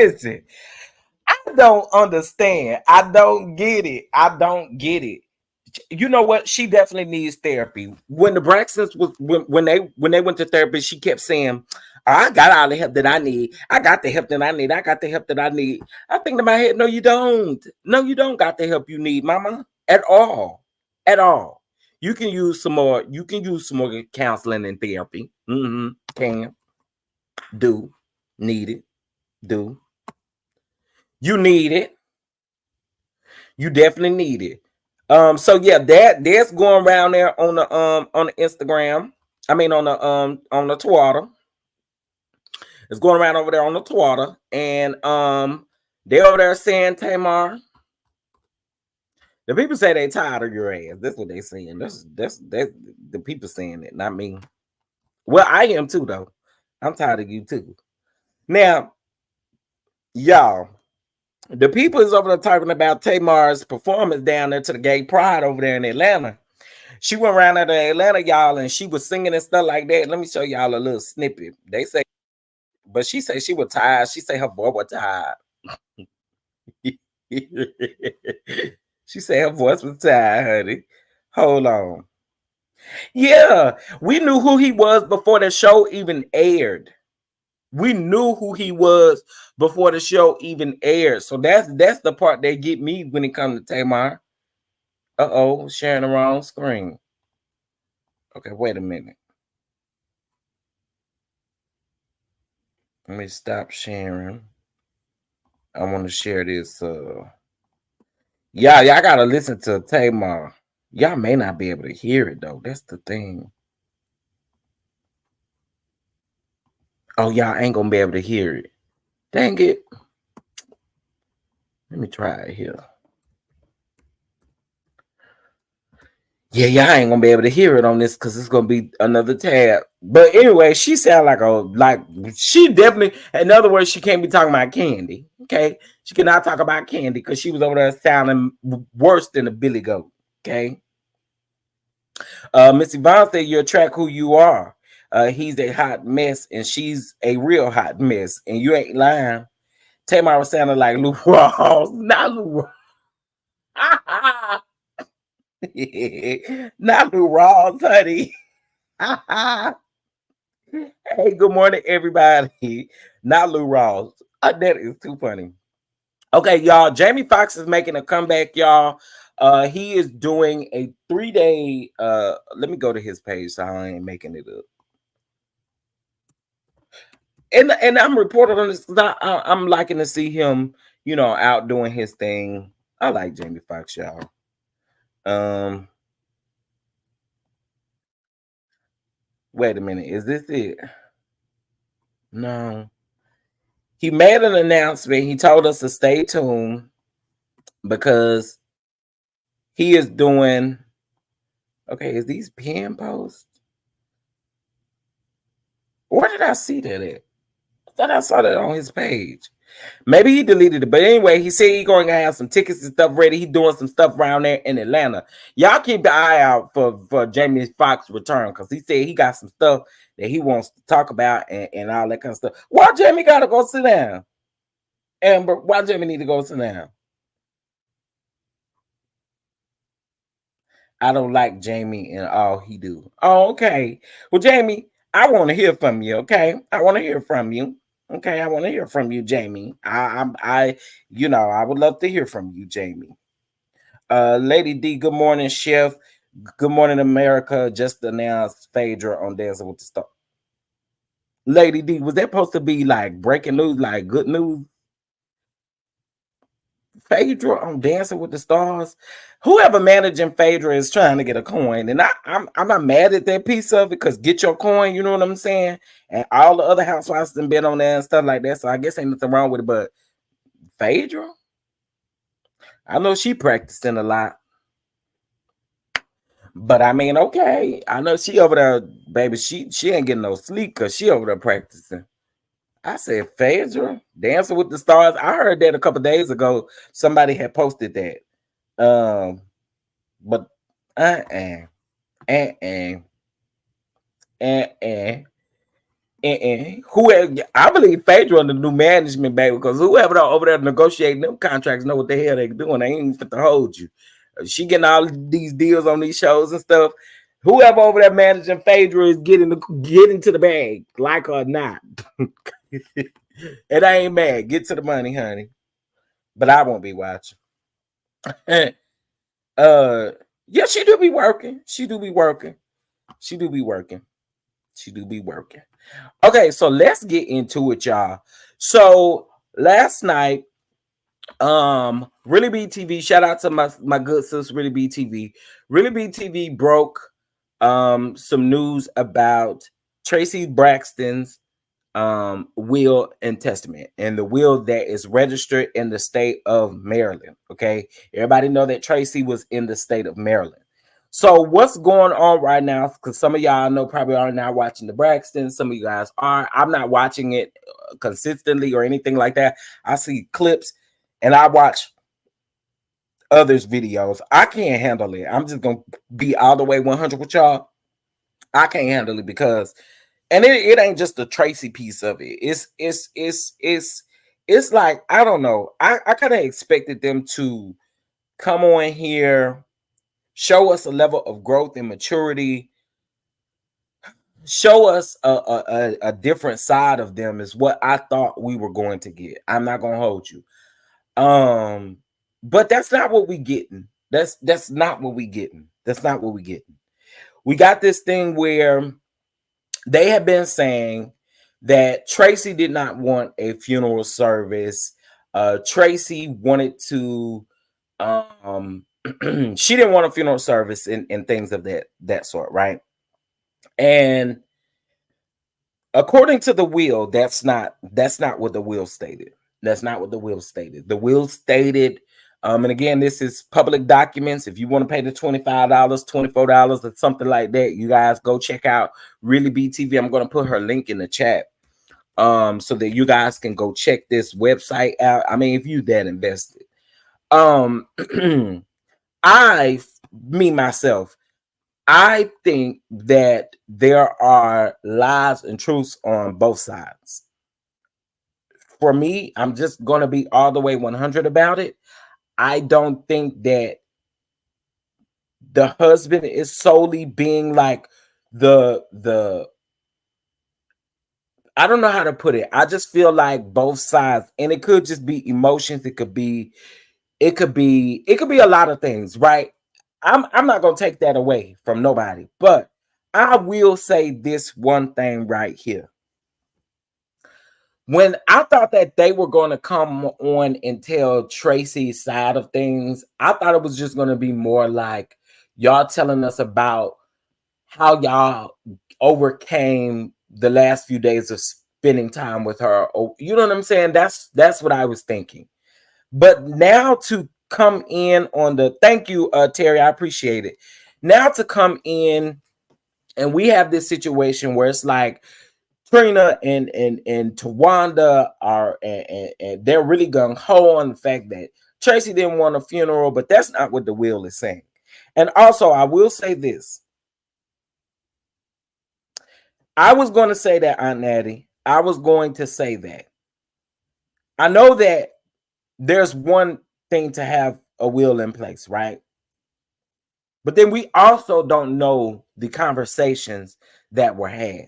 Listen, I don't understand. I don't get it. I don't get it. You know what? She definitely needs therapy. When the Braxtons was when they went to therapy, she kept saying, "I got all the help that I need. I got the help that I need. I got the help that I need." I think in my head, no, you don't. No, you don't got the help you need, mama. At all. At all. You can use some more, counseling and therapy. Can, do, need it, do. You need it. You definitely need it. So yeah, that's going around there on the Instagram. I mean on the Twitter. It's going around over there on the Twitter. And they over there saying, Tamar, the people say they tired of your ass. That's what they saying. That's the people saying it, not me. Well, I am too, though. I'm tired of you too. Now, y'all, the people is over there talking about Tamar's performance down there to the gay pride over there in Atlanta. She went around to Atlanta, y'all, and she was singing and stuff like that. Let me show y'all a little snippet. They say, but she said she was tired. She said her voice was tired. She said her voice was tired, honey. Hold on. Yeah, we knew who he was before the show even aired. We knew who he was before the show even aired. So that's the part that get me when it comes to Tamar. Uh-oh, sharing the wrong screen. Okay, wait a minute. Let me stop sharing. I want to share this. Y'all gotta listen to Tamar. Y'all may not be able to hear it though. That's the thing. Oh, y'all ain't gonna be able to hear it. Dang it. Let me try it here. Yeah, y'all ain't gonna be able to hear it on this because it's gonna be another tab. But anyway, she sound like she definitely. In other words, she can't be talking about Candy. Okay, she cannot talk about Candy because she was over there sounding worse than a billy goat. Okay, Miss Yvonne said you attract who you are. He's a hot mess and she's a real hot mess, and you ain't lying. Tamar was sounding like Lou Ross, not Lou Ross. Not Lou Ross, honey. Hey, good morning, everybody. Not Lou Ross. That is too funny. Okay, y'all. Jamie Foxx is making a comeback, y'all. He is doing a 3-day. Let me go to his page so I ain't making it up. And I'm reporting on this because I'm liking to see him, out doing his thing. I like Jamie Foxx, y'all. Wait a minute, is this it? No. He made an announcement. He told us to stay tuned because he is doing. Okay, is these PM posts? Where did I see that at? I thought I saw that on his page. Maybe he deleted it. But anyway, he said he's going to have some tickets and stuff ready. He's doing some stuff around there in Atlanta. Y'all keep the eye out for Jamie Foxx return because he said he got some stuff that he wants to talk about and all that kind of stuff. Why Jamie got to go sit down? Amber, why Jamie need to go sit down? I don't like Jamie and all he do. Oh, okay. Well, Jamie, I want to hear from you. Okay, I want to hear from you. Okay, I want to hear from you, Jamie. I would love to hear from you, Jamie. Lady D, good morning, Chef. Good morning, America. Just announced Phaedra on Dancing with the Stars. Lady D, was that supposed to be like breaking news, like good news? Phaedra on Dancing with the Stars. Whoever managing Phaedra is trying to get a coin, and I'm not mad at that piece of it because get your coin, you know what I'm saying? And all the other housewives have been on there and stuff like that, so I guess ain't nothing wrong with it. But Phaedra, I know she practicing a lot, but I mean, okay, I know she over there, baby. She ain't getting no sleep because she over there practicing. I said Phaedra, Dancing with the Stars. I heard that a couple days ago. Somebody had posted that. But And whoever, I believe Phaedra on the new management, baby, because whoever over there negotiating them contracts know what the hell they doing. They ain't fit to hold you. She getting all these deals on these shows and stuff. Whoever over there managing Phaedra is getting to the bag, like or not. It ain't mad. Get to the money, honey. But I won't be watching. Yeah, she do be working. She do be working. Okay, so let's get into it, y'all. So last night, Really BTV, shout out to my good sis Really BTV. Really BTV broke some news about Tracy Braxton's will and testament, and the will that is registered in the state of Maryland. Okay, everybody know that Tracy was in the state of Maryland. So what's going on right now, because some of y'all know probably are not watching the Braxton, some of you guys are. I'm not watching it consistently or anything like that. I see clips and I watch others videos. I can't handle it. I'm just gonna be all the way 100 with y'all. I can't handle it because, and it ain't just the Tracy piece of it. It's like, I don't know. I kind of expected them to come on here, show us a level of growth and maturity, show us a different side of them is what I thought we were going to get. I'm not gonna hold you. But that's not what we getting. That's not what we getting. That's not what we getting. We got this thing where they have been saying that Tracy did not want a funeral service. Tracy wanted to, she didn't want a funeral service and things of that sort, right? And according to the will, that's not what the will stated. That's not what the will stated. The will stated, and again, this is public documents. If you want to pay the $25, $24, or something like that, you guys go check out Really BTV. I'm going to put her link in the chat, so that you guys can go check this website out. I mean, if you that invested, myself, I think that there are lies and truths on both sides. For me, I'm just going to be all the way 100 about it. I don't think that the husband is solely being like the I don't know how to put it. I just feel like both sides, and it could just be emotions. It could be a lot of things, right? I'm not gonna take that away from nobody, but I will say this one thing right here. When I thought that they were going to come on and tell Tracy's side of things, I thought it was just going to be more like y'all telling us about how y'all overcame the last few days of spending time with her. You know what I'm saying? That's what I was thinking. But now to come in on the, thank you, Terry, I appreciate it. Now to come in and we have this situation where it's like Trina and Tawanda are, and they're really gung-ho on the fact that Tracy didn't want a funeral, but that's not what the will is saying. And also, I will say this. I was going to say that, Aunt Natty. I was going to say that. I know that there's one thing to have a will in place, right? But then we also don't know the conversations that were had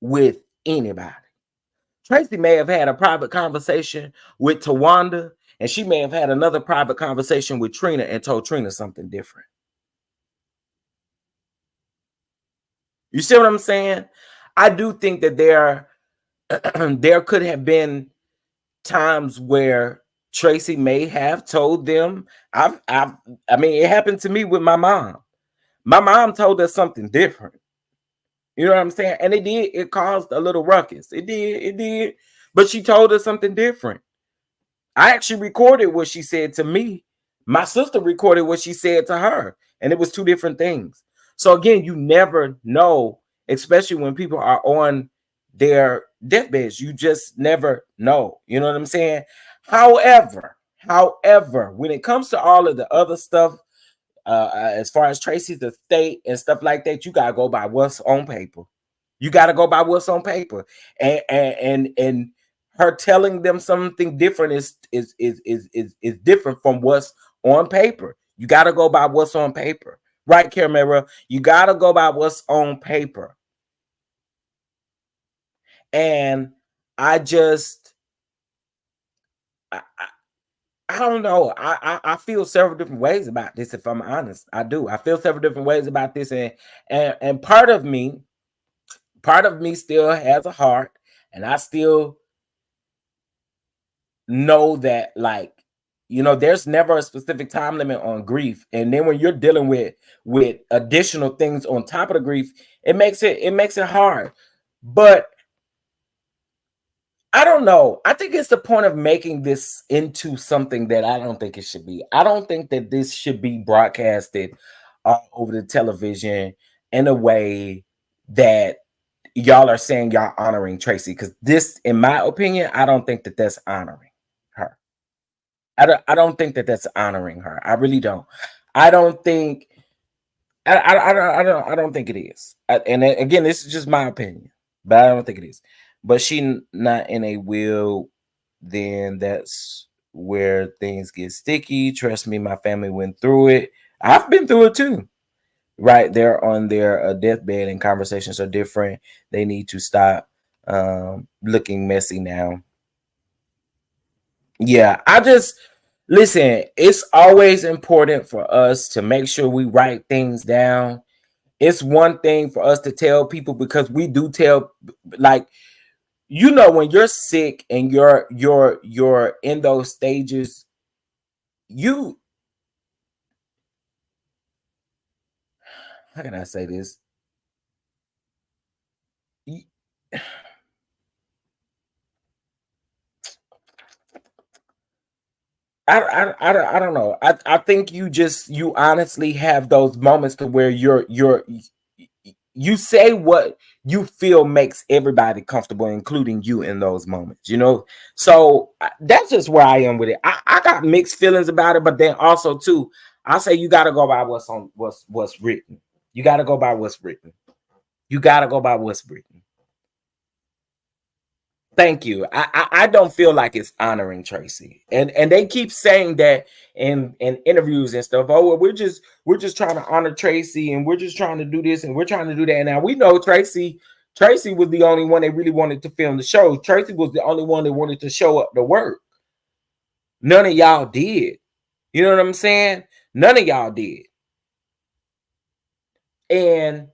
with anybody. Tracy may have had a private conversation with Tawanda, and she may have had another private conversation with Trina and told Trina something different. You see what I'm saying? I do think that there could have been times where Tracy may have told them. I mean, it happened to me with my mom. My mom told us something different. You know what I'm saying? And it caused a little ruckus. It did. But she told us something different. I actually recorded what she said to me. My sister recorded what she said to her. And it was two different things. So again, you never know, especially when people are on their deathbeds. You just never know. You know what I'm saying? However, when it comes to all of the other stuff, as far as Tracy's estate and stuff like that, you gotta go by what's on paper. You got to go by what's on paper, and her telling them something different is different from what's on paper. You got to go by what's on paper, right, Camera? You got to go by what's on paper. And I just, I don't know. I feel several different ways about this. If I'm honest, I do. I feel several different ways about this, and part of me still has a heart, and I still know that, like, there's never a specific time limit on grief, and then when you're dealing with additional things on top of the grief, it makes it hard. But I don't know. I think it's the point of making this into something that I don't think it should be. I don't think that this should be broadcasted all over the television in a way that y'all are saying y'all honoring Traci, because this, in my opinion, I don't think that that's honoring her. I don't think that that's honoring her. I really don't. I don't think. I don't think it is. And again, this is just my opinion, but I don't think it is. But she not in a will, then that's where things get sticky. Trust me, my family went through it. I've been through it too. Right, they're on their deathbed, and conversations are different. They need to stop looking messy now. Yeah, I just listen. It's always important for us to make sure we write things down. It's one thing for us to tell people, because we do tell, like, when you're sick and you're in those stages, how can I say this? I don't know. I think you honestly have those moments to where you say what you feel makes everybody comfortable, including you, in those moments, so that's just where I am with it. I got mixed feelings about it, but then also too, I say you got to go by what's written. You got to go by what's written. You got to go by what's written. Thank you. I don't feel like it's honoring Traci, and they keep saying that in interviews and stuff. Oh, well, we're just trying to honor Traci, and we're just trying to do this, and we're trying to do that. And now we know Traci was the only one that really wanted to film the show. Traci was the only one that wanted to show up to work. None of y'all did. You know what I'm saying? None of y'all did. And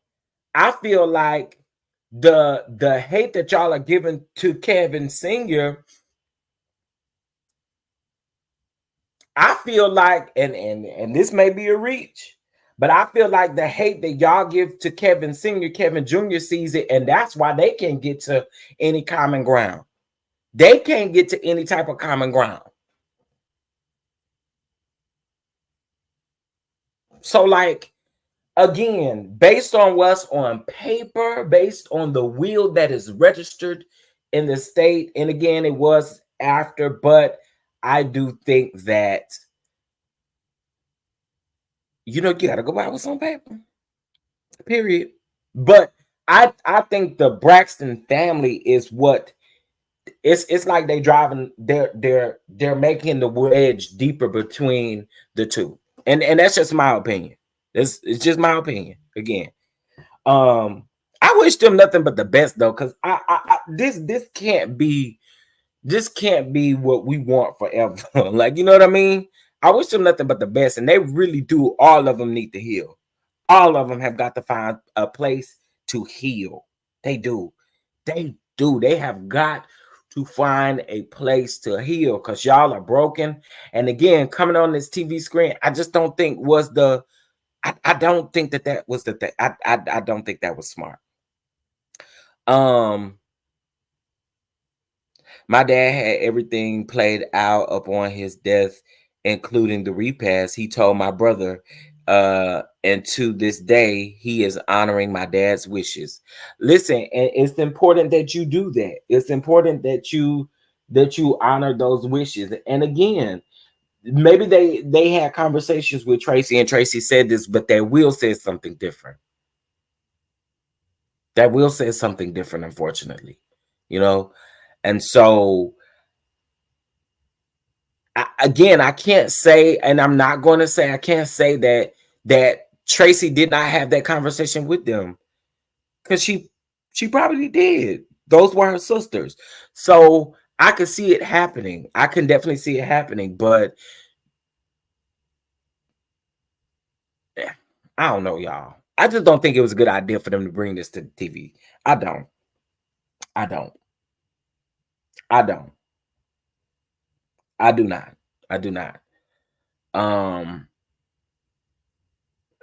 I feel like the hate that y'all are giving to Kevin Sr., I feel like, and this may be a reach, but I feel like the hate that y'all give to Kevin Sr., Kevin Jr. sees it, and that's why they can't get to any common ground. They can't get to any type of common ground. So, like, again, based on what's on paper, based on the will that is registered in the state, and again, it was after, but I do think that, you gotta go by what's on paper. Period. But I think the Braxton family is what it's like they driving, they're making the wedge deeper between the two. And that's just my opinion. It's just my opinion. Again. I wish them nothing but the best though, because this can't be what we want forever. Like, you know what I mean? I wish them nothing but the best, and they really do. All of them need to heal. All of them have got to find a place to heal. They do. They do. They have got to find a place to heal, because y'all are broken. And again, coming on this TV screen, I just don't think was the. I don't think that was the thing. I don't think that was smart. My dad had everything played out upon his death, including the repast. He told my brother, and to this day, he is honoring my dad's wishes. Listen, and it's important that you do that. It's important that you honor those wishes. And again, maybe they had conversations with Traci, and Traci said this, but their will says something different. That will say something different, unfortunately, you know. And so again, I can't say, and I'm not going to say, I can't say that Tracy did not have that conversation with them, because she probably did. Those were her sisters. So I can see it happening. I can definitely see it happening, but I don't know, y'all. I just don't think it was a good idea for them to bring this to the TV. I don't. I don't. I don't. I do not. I do not. Um,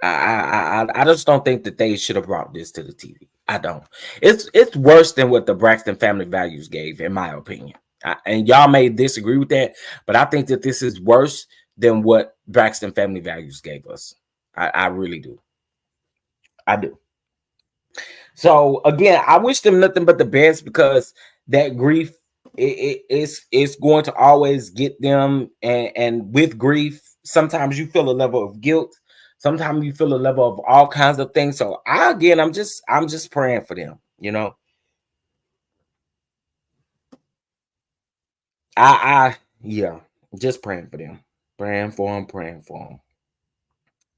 I just don't think that they should have brought this to the TV. I don't. It's worse than what the Braxton Family Values gave, in my opinion. And y'all may disagree with that, but I think that this is worse than what Braxton Family Values gave us. I really do. I do. So again, I wish them nothing but the best, because that grief it's going to always get them, and with grief, sometimes you feel a level of guilt, sometimes you feel a level of all kinds of things. So I'm just praying for them, you know. Yeah, just praying for them, praying for them, praying for them.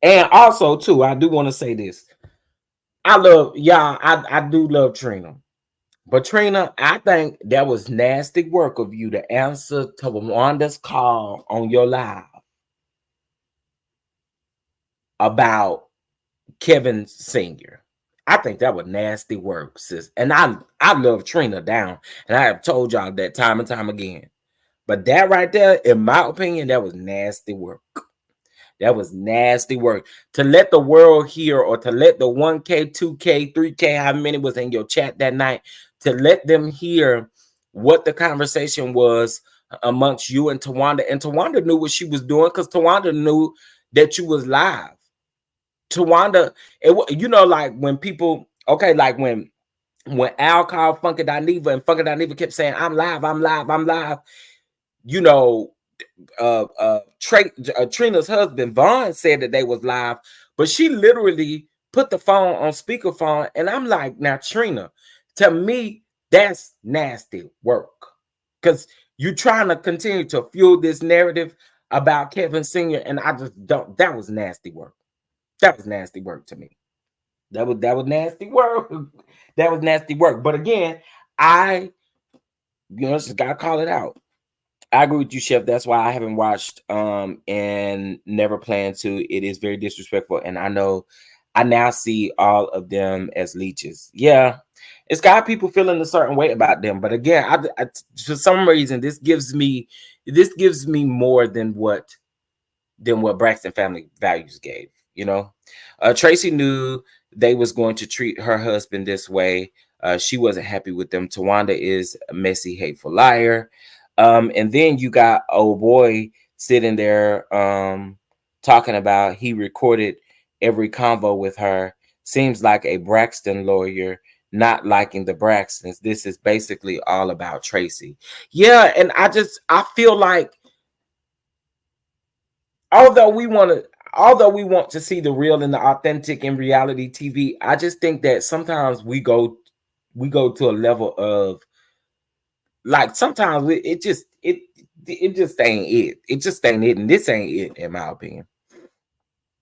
And also too, I do want to say this. I do love Trina. But Trina, I think that was nasty work of you to answer Tawanda's call on your live about Kevin Sr. I think that was nasty work, sis. And I love Trina down. And I have told y'all that time and time again. But that right there, in my opinion, that was nasty work. That was nasty work. To let the world hear, or to let the 1K, 2K, 3K, how many was in your chat that night, to let them hear what the conversation was amongst you and Tawanda. And Tawanda knew what she was doing, because Tawanda knew that you was live. Tawanda, like when people, okay, like when Al called Funky Dineva, and Funky Dineva kept saying, I'm live, I'm live, I'm live. You know, Trina's husband Vaughn said that they was live, but she literally put the phone on speakerphone, and I'm like, now Trina, to me, that's nasty work, because you're trying to continue to fuel this narrative about Kevin Sr., and I just don't. That was nasty work. That was nasty work to me. That was nasty work. That was nasty work. But again, I just gotta call it out. I agree with you, Chef. That's why I haven't watched and never plan to. It is very disrespectful, and I know I now see all of them as leeches. Yeah, it's got people feeling a certain way about them, but again, for some reason this gives me more than what Braxton Family Values gave. You know, Tracy knew they was going to treat her husband this way. She wasn't happy with them. Tawanda is a messy, hateful liar. And then you got old boy sitting there talking about he recorded every convo with her. Seems like a Braxton lawyer not liking the Braxtons. This is basically all about Tracy. Yeah, and I feel like although we want to see the real and the authentic in reality TV, I just think that sometimes we go to a level of, like, sometimes it just ain't it. It just ain't it, and this ain't it, in my opinion.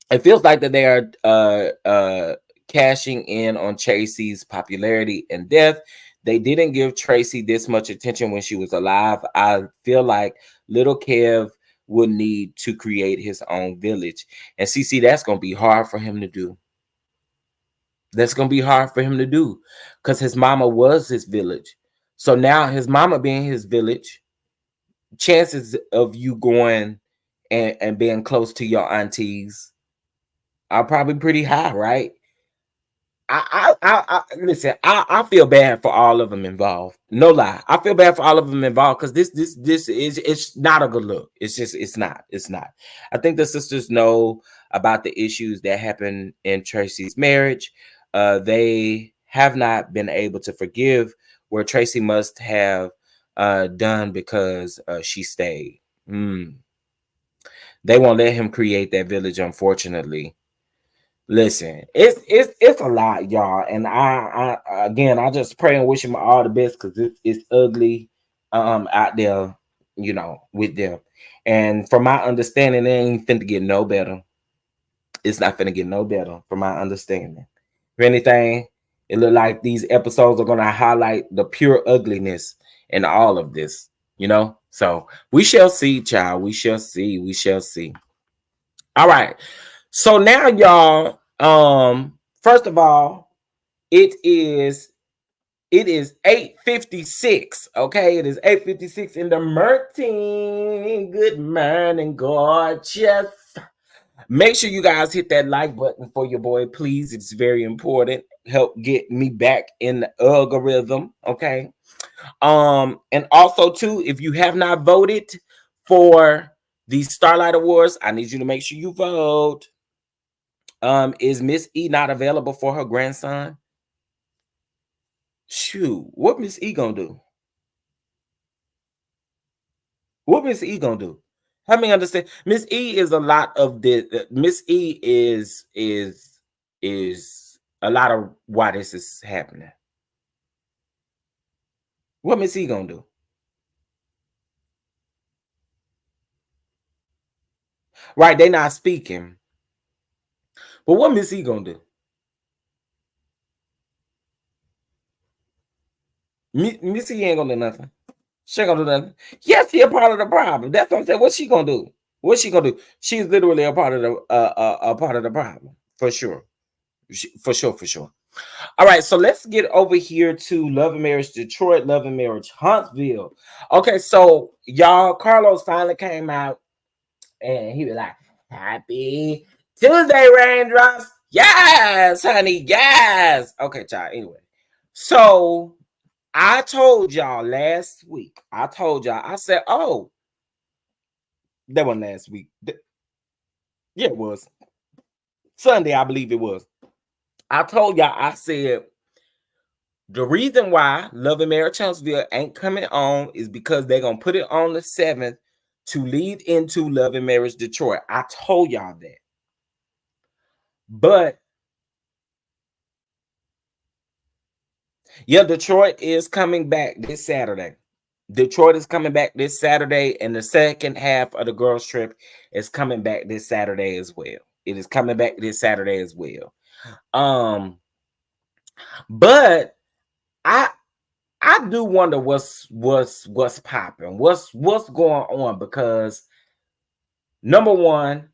It feels like that they are cashing in on Tracy's popularity and death. They didn't give Tracy this much attention when she was alive. I feel like little Kev will need to create his own village. And see, that's going to be hard for him to do. That's going to be hard for him to do, because his mama was his village. So now his mama being his village, chances of you going and being close to your aunties are probably pretty high, right? I listen. I feel bad for all of them involved. No lie, I feel bad for all of them involved, because this is, it's not a good look. It's not. I think the sisters know about the issues that happened in Tracy's marriage. They have not been able to forgive where Tracy must have done, because she stayed. They won't let him create that village, unfortunately. Listen, it's a lot, y'all, and I again, I just pray and wish him all the best because it's ugly, out there, with them. And from my understanding, it ain't finna get no better. It's not finna get no better, from my understanding. If anything, it look like these episodes are gonna highlight the pure ugliness in all of this. So we shall see, child. We shall see. We shall see. All right. So now, y'all, first of all, it is 8:56. Okay, it is 8:56 in the morning. Good morning, gorgeous. Make sure you guys hit that like button for your boy, please. It's very important. Help get me back in the algorithm. Okay. And also too, if you have not voted for the Starlight Awards, I need you to make sure you vote. Is Miss E not available for her grandson? Shoot, what Miss E gonna do? What Miss E gonna do? Help me understand. Miss E is a lot of the. Miss E is a lot of why this is happening. What Miss E gonna do? Right, they not speaking. But what Miss E gonna do? Miss E ain't gonna do nothing. She ain't gonna do nothing. Yes, she a part of the problem. That's what I'm saying. What's she gonna do? What's she gonna do? She's literally a part of the problem for sure. For sure. All right, so let's get over here to Love and Marriage Detroit, Love and Marriage Huntsville. Okay, so y'all, Carlos finally came out and he was like, "Happy Tuesday, raindrops." Yes, honey, yes. Okay, child. Anyway, so I told y'all last week. I said, "Oh, that wasn't last week. Yeah, it was Sunday, I believe it was." I told y'all. I said the reason why Love and Marriage Huntsville ain't coming on is because they're gonna put it on the 7th to lead into Love and Marriage Detroit. I told y'all that, but yeah, Detroit is coming back this Saturday. Detroit is coming back this Saturday, and the second half of the girls' trip is coming back this Saturday as well. It is coming back this Saturday as well. But I do wonder what's popping, what's going on, because number one,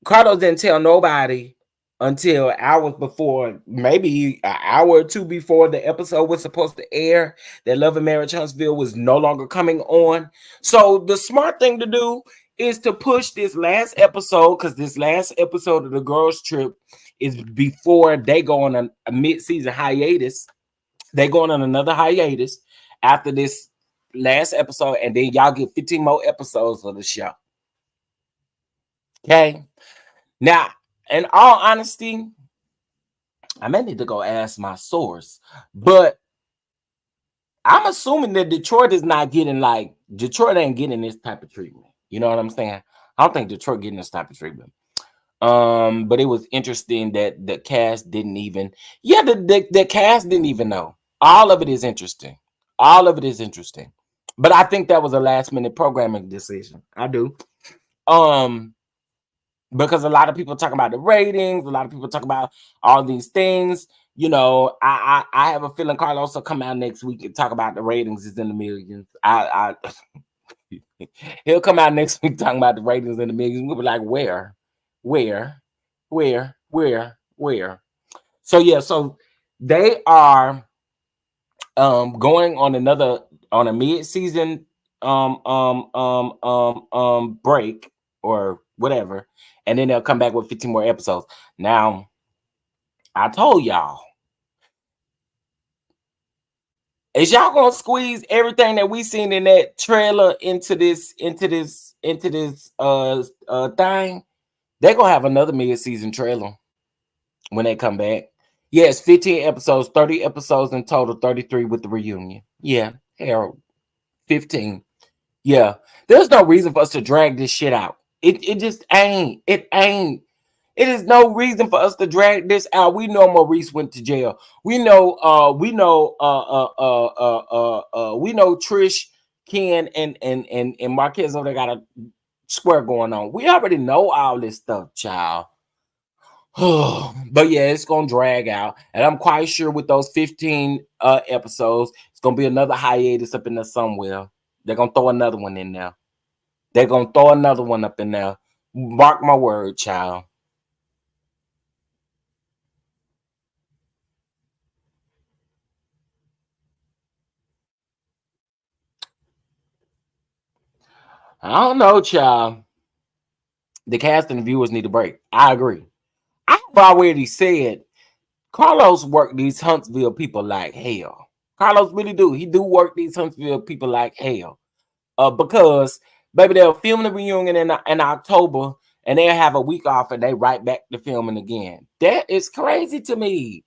Carlos didn't tell nobody until hours before, maybe an hour or two before the episode was supposed to air, that Love and Marriage Huntsville was no longer coming on. So the smart thing to do is to push this last episode, because this last episode of the girls' trip is before they go on a mid-season hiatus. They going on another hiatus after this last episode, and then y'all get 15 more episodes of the show. Okay. Now, in all honesty, I may need to go ask my source, but I'm assuming that Detroit ain't getting this type of treatment. You know what I'm saying? I don't think Detroit getting this type of treatment. But it was interesting that the cast didn't even, the cast didn't even know. All of it is interesting. But I think that was a last minute programming decision. I do. Because a lot of people talk about the ratings, a lot of people talk about all these things. I have a feeling Carlos will come out next week and talk about the ratings is in the millions. He'll come out next week talking about the ratings in the millions. We'll be like, where? So yeah, so they are going on a mid-season break or whatever, and then they'll come back with 15 more episodes. Now, I told y'all, is y'all gonna squeeze everything that we seen in that trailer into this thing? They're gonna have another mid-season trailer when they come back. Yes, 15 episodes, 30 episodes in total, 33 with the reunion. Yeah, Harold, 15. Yeah, there's no reason for us to drag this shit out. It just ain't. It ain't. It is no reason for us to drag this out. We know Maurice went to jail. We know we know Trish, Ken, and Marquez over there got a square going on. We already know all this stuff, child. But yeah, it's gonna drag out, and I'm quite sure with those 15 episodes, it's gonna be another hiatus up in there somewhere. They're gonna throw another one in there. They're gonna throw another one up in there. Mark my word, child. I don't know, child. The cast and the viewers need a break. I agree. I've already said Carlos worked these Huntsville people like hell. Carlos really do. He do work these Huntsville people like hell. Because baby, they'll film the reunion in October and they'll have a week off and they right back to filming again. That is crazy to me.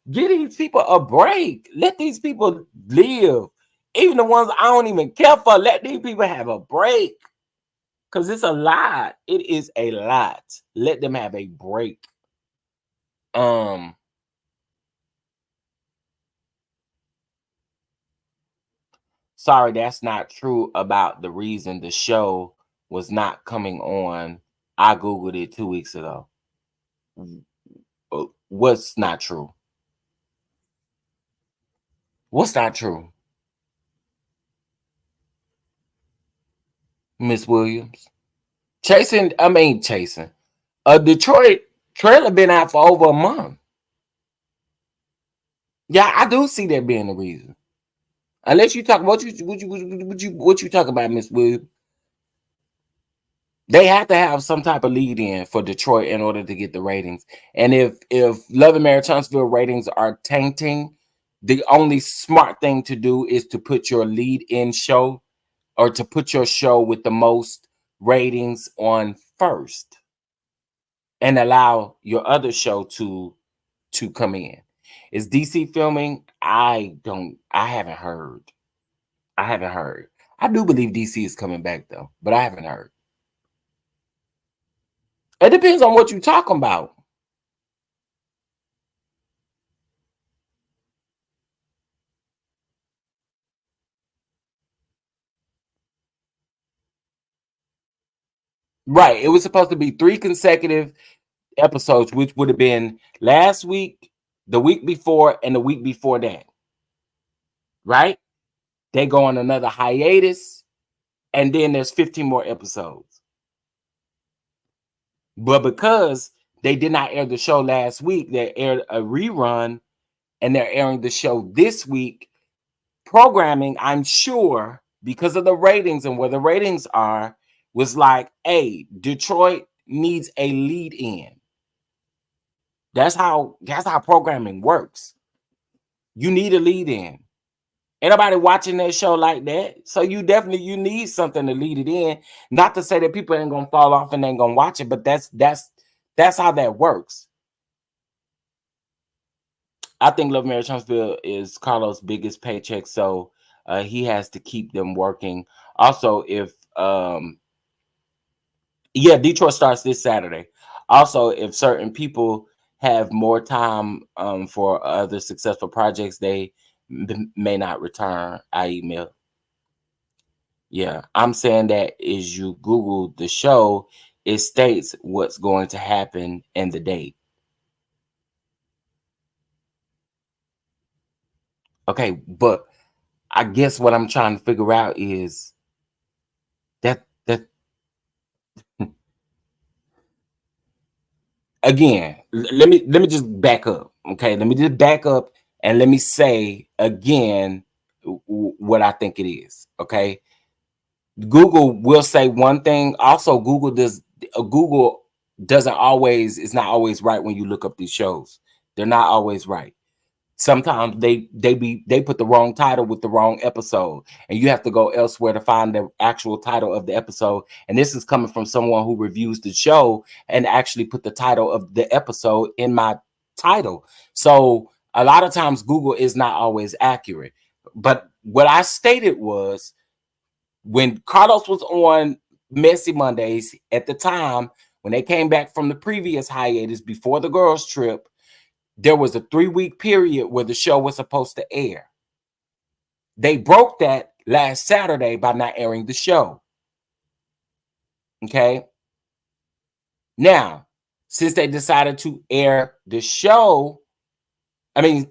Give these people a break. Let these people live. Even the ones I don't even care for, let these people have a break. Because it's a lot. It is a lot. Let them have a break. Sorry, that's not true about the reason the show was not coming on. I Googled it 2 weeks ago. What's not true? What's not true? Miss Williams? Chasing. A Detroit trailer been out for over a month. Yeah, I do see that being the reason. Unless you talk about what you talk about, Miss Williams. They have to have some type of lead in for Detroit in order to get the ratings. And if Love and Marriage Huntsville ratings are tanking, the only smart thing to do is to put your lead in show or to put your show with the most ratings on first and allow your other show to come in. Is DC filming? I haven't heard. I do believe DC is coming back though, but I haven't heard. It depends on what you're talking about. Right. It was supposed to be 3 consecutive episodes, which would have been last week, the week before, and the week before that. Right? They go on another hiatus, and then there's 15 more episodes. But because they did not air the show last week, they aired a rerun, and they're airing the show this week. Programming, I'm sure, because of the ratings and where the ratings are, was like, hey, Detroit needs a lead in. That's how programming works. You need a lead in. Ain't nobody watching that show like that. So you need something to lead it in. Not to say that people ain't gonna fall off and ain't gonna watch it, but that's how that works. I think Love Marriage Huntsville is Carlos' biggest paycheck, so he has to keep them working. Also, if Detroit starts this Saturday. Also, if certain people have more time for other successful projects, they may not return. I email. Yeah, I'm saying that as you Google the show, it states what's going to happen and the date. Okay, but I guess what I'm trying to figure out is that again, let me just back up. Okay, let me just back up and let me say again what I think it is. Okay, Google will say one thing. Also, Google doesn't always, it's not always right when you look up these shows. They're not always right. Sometimes they put the wrong title with the wrong episode, and you have to go elsewhere to find the actual title of the episode. And this is coming from someone who reviews the show and actually put the title of the episode in my title. So a lot of times Google is not always accurate. But what I stated was, when Carlos was on Messy Mondays at the time, when they came back from the previous hiatus before the girls' trip, there was a 3-week period where the show was supposed to air. They broke that last Saturday by not airing the show. Okay. Now, since they decided to air the show, since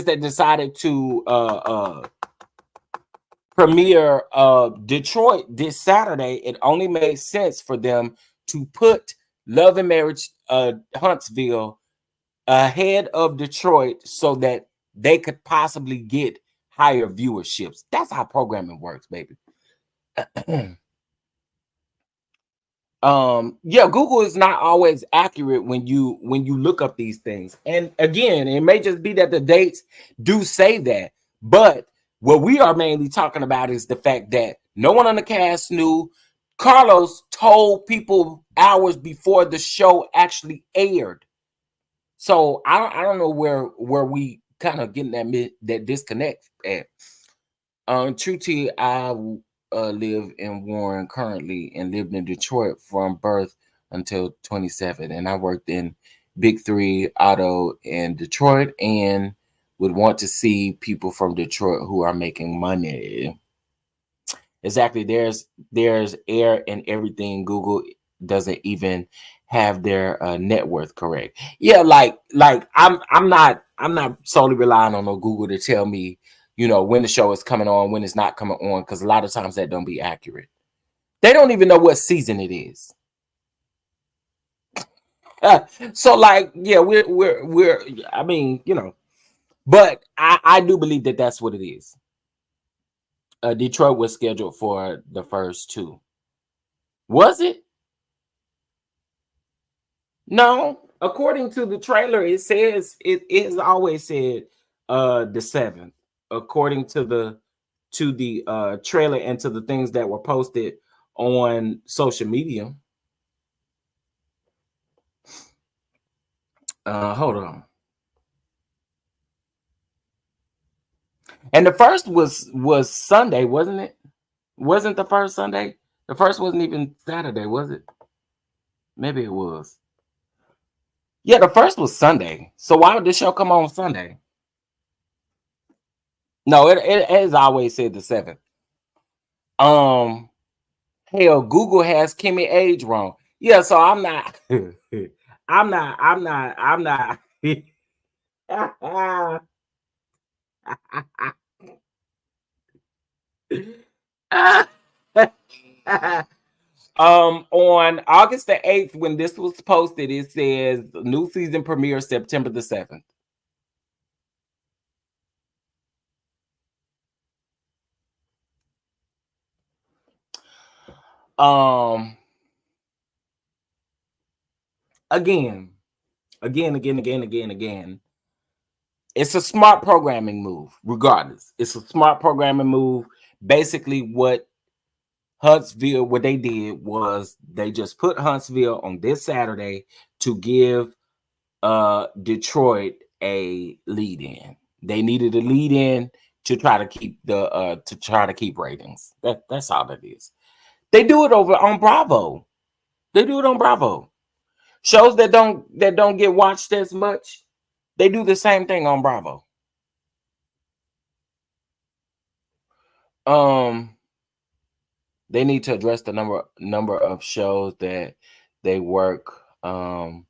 they decided to premiere Detroit this Saturday, it only made sense for them to put Love and Marriage Huntsville ahead of Detroit so that they could possibly get higher viewerships. That's how programming works, baby. Yeah, Google is not always accurate when you look up these things. And again, it may just be that the dates do say that, but what we are mainly talking about is the fact that no one on the cast knew. Carlos told people hours before the show actually aired. So I don't know where we kind of getting that disconnect at. True T, I live in Warren currently and lived in Detroit from birth until 27, and I worked in Big Three Auto in Detroit and would want to see people from Detroit who are making money. Exactly. There's air and everything. Google doesn't even have their net worth correct. Yeah, like I'm not solely relying on Google to tell me, when the show is coming on, when it's not coming on, because a lot of times that don't be accurate. They don't even know what season it is. So like, yeah, we're but I do believe that that's what it is. Detroit was scheduled for the first 2. Was it? No. According to the trailer, it says it is always said the 7th. According to the trailer and to the things that were posted on social media. Hold on. And the first was Sunday, wasn't it? Wasn't the first Sunday? The first wasn't even Saturday, was it? Maybe it was. Yeah, the first was Sunday. So why would this show come on Sunday? No, it has always said the 7th. Hell, Google has Kimmy age wrong. Yeah, so I'm not. I'm not. On August the 8th, when this was posted, it says new season premiere September the 7th. Again. It's a smart programming move, regardless. It's a smart programming move. Basically, what they did was they just put Huntsville on this Saturday to give Detroit a lead in. They needed a lead in to try to keep ratings. That's all that is. They do it over on Bravo. Shows that don't get watched as much, they do the same thing on Bravo. They need to address the number of shows that they work when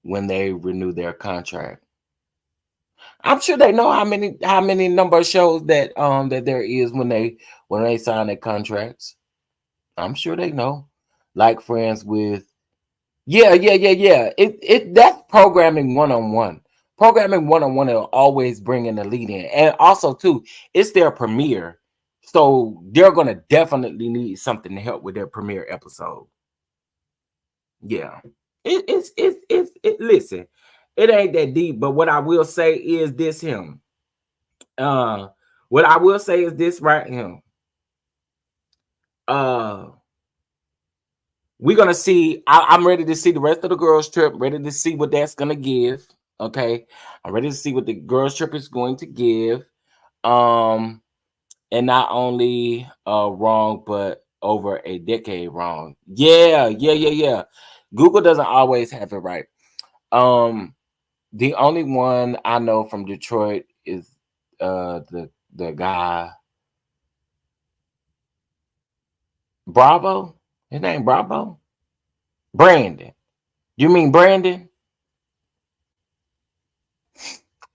they renew their contract. I'm sure they know how many number of shows that there is when they sign their contracts. I'm sure they know. Like Friends with that's programming one-on-one. Programming one-on-one will always bring in the lead in. And also too, it's their premiere. So they're gonna definitely need something to help with their premiere episode. Yeah. Listen, it ain't that deep, but what I will say is this him. What I will say is this right here. We're gonna see. I'm ready to see the rest of the girls' trip. Ready to see what that's gonna give. Okay, I'm ready to see what the girls' trip is going to give. And not only wrong, but over a decade wrong. Yeah. Google doesn't always have it right. The only one I know from Detroit is the guy Bravo. His name Bravo. Brandon. You mean Brandon?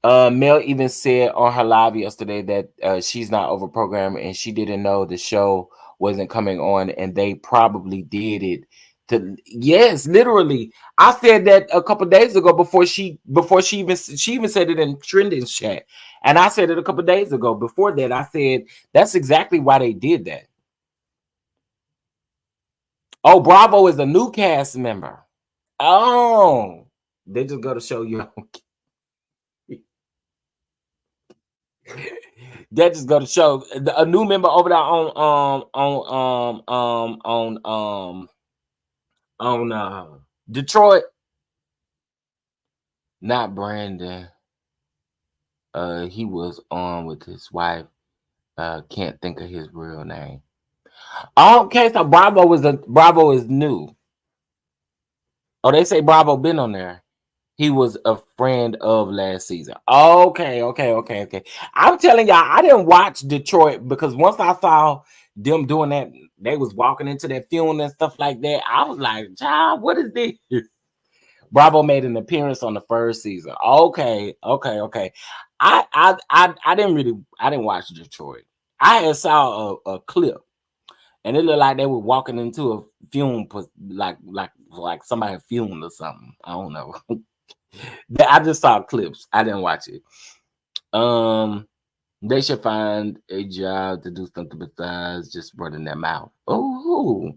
Mel even said on her live yesterday that she's not over programming and she didn't know the show wasn't coming on, and they probably did it to, yes, literally. I said that a couple days ago before she even said it in trending chat, and I said it a couple days ago. Before that, I said that's exactly why they did that. Oh, Bravo is a new cast member. Oh, they just go to show you. That just go to show a new member over there on Detroit. Not Brandon. He was on with his wife. Can't think of his real name. Okay, so Bravo is new. Oh, they say Bravo been on there. He was a friend of last season. Okay. I'm telling y'all, I didn't watch Detroit because once I saw them doing that, they was walking into that film and stuff like that. I was like, child, what is this? Bravo made an appearance on the first season. Okay. I didn't watch Detroit. I had saw a clip, and it looked like they were walking into a film, like somebody filmed or something. I don't know. I just saw clips. I didn't watch it. They should find a job to do something besides just running their mouth. Oh,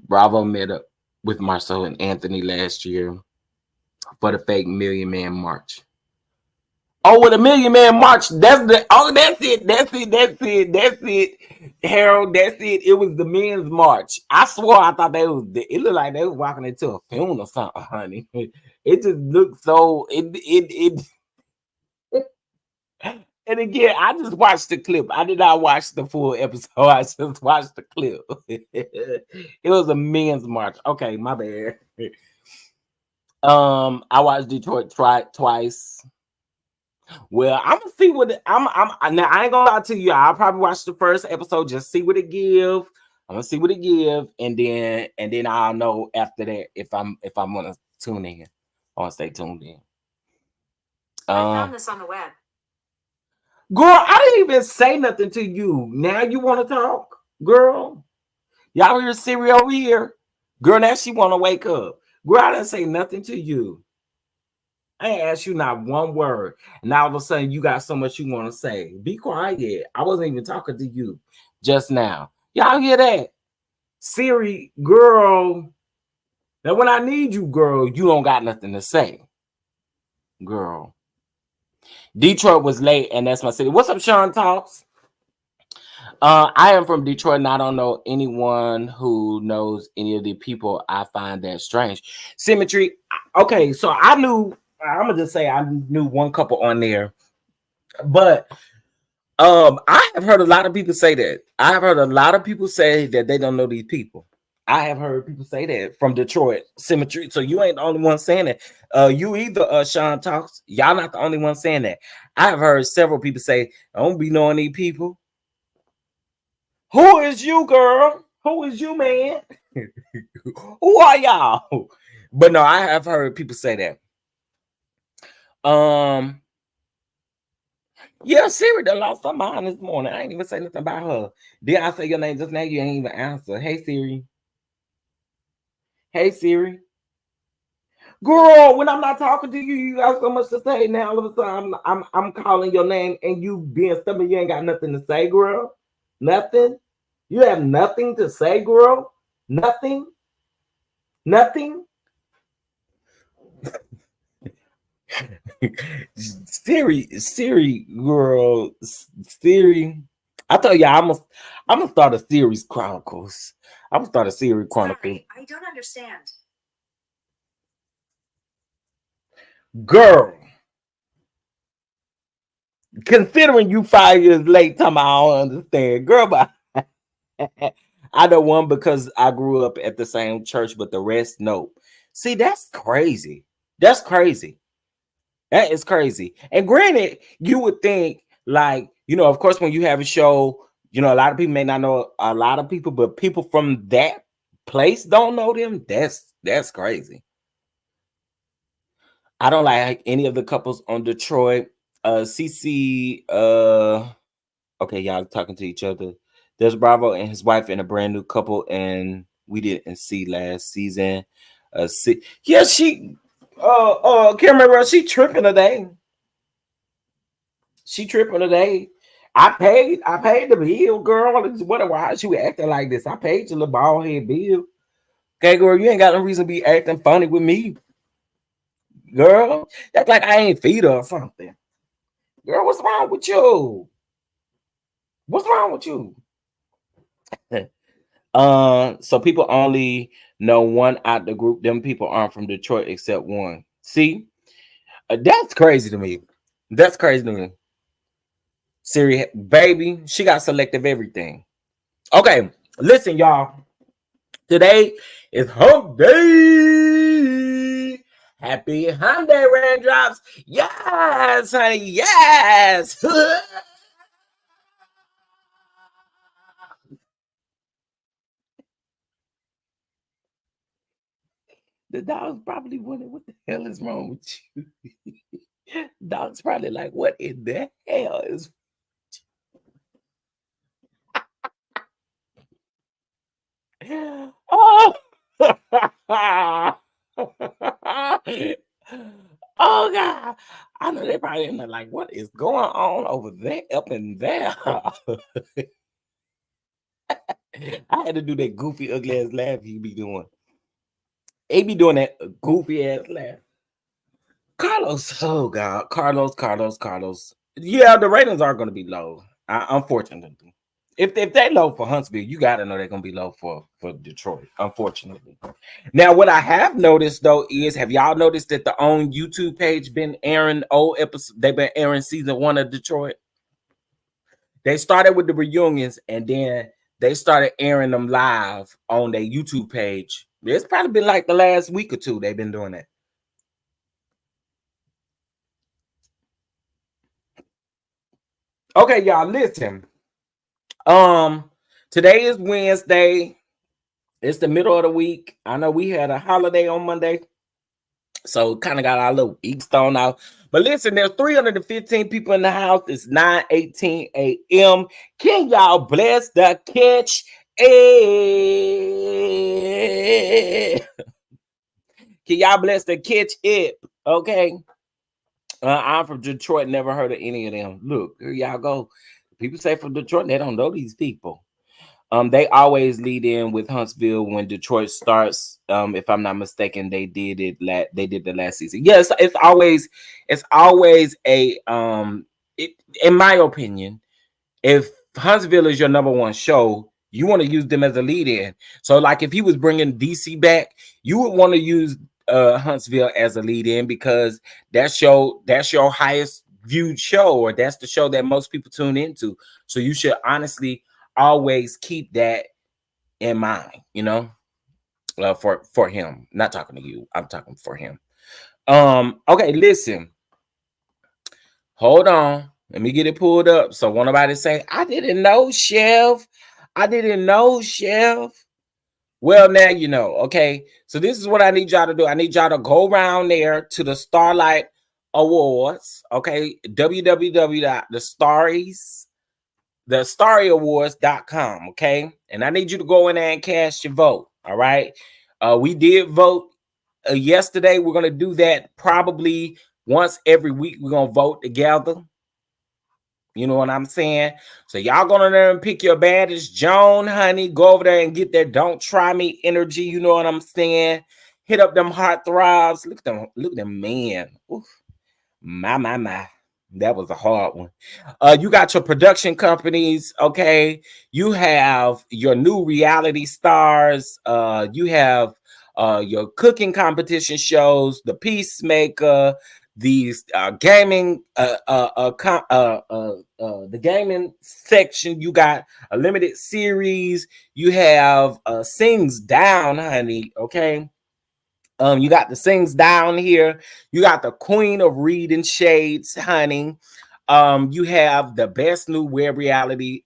Bravo met up with Marcel and Anthony last year for the fake Million Man March. Oh, with a Million Man March, that's it. Harold, that's it. It was the men's march. I swore I thought it looked like they was walking into a film or something, honey. It just looked so it and again, I just watched the clip. I did not watch the full episode. I just watched the clip. It was a men's march. Okay, my bad. I watched Detroit twice. Well, I'm gonna see what I'm now. I ain't gonna lie to you. I'll probably watch the first episode, just see what it give. I'm gonna see what it give, and then I'll know after that if I'm gonna tune in or stay tuned in. I found this on the web. Girl, I didn't even say nothing to you. Now you want to talk, girl? Y'all hear Siri over here? Girl, now she want to wake up. Girl, I didn't say nothing to you. I ain't asked you not one word. And all of a sudden, you got so much you want to say. Be quiet. I wasn't even talking to you just now. Y'all hear that? Siri, girl. Now, when I need you, girl, you don't got nothing to say. Girl. Detroit was late, and that's my city. What's up, Sean Talks? I am from Detroit, and I don't know anyone who knows any of the people. I find that strange. Symmetry. Okay, so I'm gonna just say I knew one couple on there, but I have heard a lot of people say that. I have heard a lot of people say that they don't know these people. I have heard people say that from Detroit. Symmetry. So you ain't the only one saying that. You either, Sean Talks. Y'all not the only one saying that. I have heard several people say, I don't be knowing these people. Who is you, girl? Who is you, man? Who are y'all? But no, I have heard people say that. Yeah, Siri done lost her mind this morning. I ain't even say nothing about her. Did I say your name just now? You ain't even answer. Hey, Siri. Hey, Siri. Girl, when I'm not talking to you, you got so much to say. Now all of a sudden I'm calling your name and you being stubborn. You ain't got nothing to say, girl. Nothing. You have nothing to say, girl. Nothing. Siri, girl, Siri. I tell you, I'm gonna start a series Chronicles. I'm gonna start a series Chronicles. Sorry, I don't understand. Girl, considering you 5 years late, time I don't understand, girl. But I know one because I grew up at the same church, but the rest, no. See, that's crazy. That's crazy. That is crazy. And granted, you would think, like, of course, when you have a show, a lot of people may not know a lot of people, but people from that place don't know them. That's crazy. I don't like any of the couples on Detroit. CC, okay, y'all talking to each other. There's Bravo and his wife and a brand new couple, and we didn't see last season. Yeah, she Cameron, she tripping today. She tripping today. I paid the bill, girl. Why she acting like this? I paid your little bald head bill. Okay, girl, you ain't got no reason to be acting funny with me. Girl, that's like I ain't feed her or something. Girl, what's wrong with you? What's wrong with you? So people only know one out the group. Them people aren't from Detroit except one. See, that's crazy to me. That's crazy to me. Siri, baby, she got selective everything. Okay, listen, y'all. Today is hump day. Happy hump day, raindrops. Yes, honey, yes. The dog's probably wondering what the hell is wrong with you. Dog's probably like, what in the hell is? Oh, oh God! I know they probably in there like, what is going on over there, up in there? I had to do that goofy, ugly ass laugh he be doing. He be doing that goofy ass laugh. Carlos, oh God, Carlos. Yeah, the ratings are going to be low, unfortunately. If they low for Huntsville, you got to know they're going to be low for Detroit, unfortunately. Now, what I have noticed, though, is have y'all noticed that the own YouTube page been airing old episodes? They've been airing season 1 of Detroit. They started with the reunions, and then they started airing them live on their YouTube page. It's probably been like the last week or two they've been doing that. Okay, y'all, listen. Today is Wednesday. It's the middle of the week. I know we had a holiday on Monday, so kind of got our little weeks thrown out. But listen, there's 315 people in the house. It's 9:18 a.m. Can y'all bless the catch? Can y'all bless the catch it? Okay. I'm from Detroit. Never heard of any of them. Look, here y'all go. People say from Detroit, they don't know these people. They always lead in with Huntsville when Detroit starts. If I'm not mistaken, they did it. They did the last season. Yes, it's always a in my opinion, if Huntsville is your number one show, you want to use them as a lead in. So, like if he was bringing DC back, you would want to use Huntsville as a lead in because that's your highest viewed show, or that's the show that most people tune into. So you should honestly always keep that in mind, for him. Not talking to you, I'm talking for him. Okay, listen, hold on, let me get it pulled up so won't nobody say I didn't know, Chef. Well, now you know. Okay, so this is what I need y'all to do. I need y'all to go around there to the Starlight Awards. Okay, thestarryawards.com. Okay, and I need you to go in there and cast your vote. All right, we did vote yesterday. We're gonna do that probably once every week. We're gonna vote together. You know what I'm saying? So y'all go in there and pick your baddest Joan, honey. Go over there and get that don't try me energy. You know what I'm saying? Hit up them heart throbs. Look at them, man. Oof. My. That was a hard one. You got your production companies, okay? You have your new reality stars. You have your cooking competition shows, The Peacemaker, these gaming the gaming section. You got a limited series. You have Sings Down, honey. Okay. You got the Sings Down here. You got the Queen of Reading Shades, honey. You have the best new web reality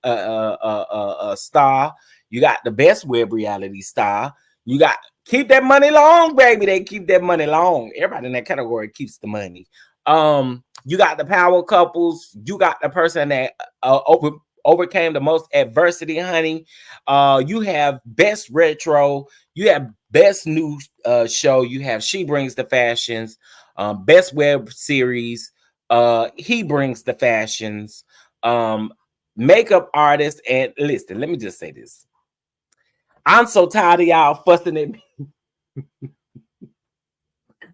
star. You got the best web reality star. You got Keep That Money Long, baby. They keep that money long. Everybody in that category keeps the money. You got the power couples. You got the person that overcame the most adversity, honey. You have best retro. You have best new show. You have She Brings the Fashions. Best web series. He Brings the Fashions. Makeup artist. And listen, let me just say this. I'm so tired of y'all fussing at me.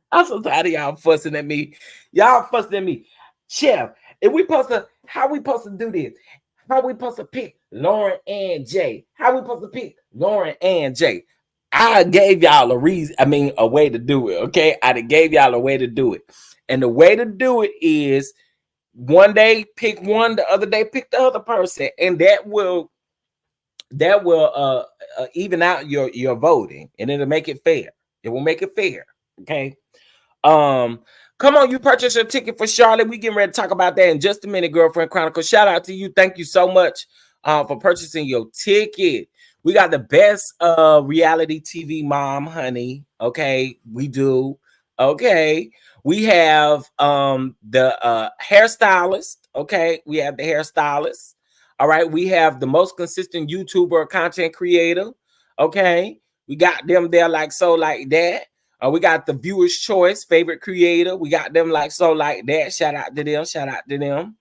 I'm so tired of y'all fussing at me. Y'all fussing at me. Chef, how we supposed to do this? How we supposed to pick Lauren and Jay? How we supposed to pick Lauren and Jay? I gave y'all a way to do it. Okay. I gave y'all a way to do it. And the way to do it is one day pick one, the other day pick the other person. And that will even out your voting, and it'll make it fair. It will make it fair. Okay. Come on, you purchased your ticket for Charlotte. We getting ready to talk about that in just a minute, Girlfriend Chronicle. Shout out to you. Thank you so much for purchasing your ticket. We got the best reality TV mom, honey. Okay, we do. Okay. We have the hairstylist. Okay, we have the hairstylist. All right, we have the most consistent YouTuber content creator. Okay, we got them there like so, like that. We got the viewer's choice favorite creator. We got them like so, like that. Shout out to them. Shout out to them.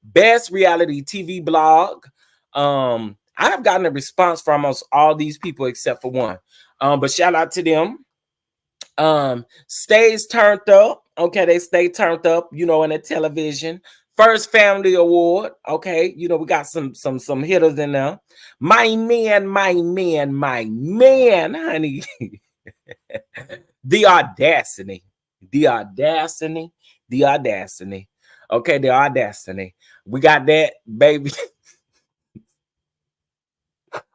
Best reality TV blog. I have gotten a response from almost all these people except for one. But shout out to them. Stays turned up. Okay, they stay turned up, in the television. First Family Award. Okay, we got some hitters in there. My man, honey. The audacity. Okay, the audacity. We got that, baby.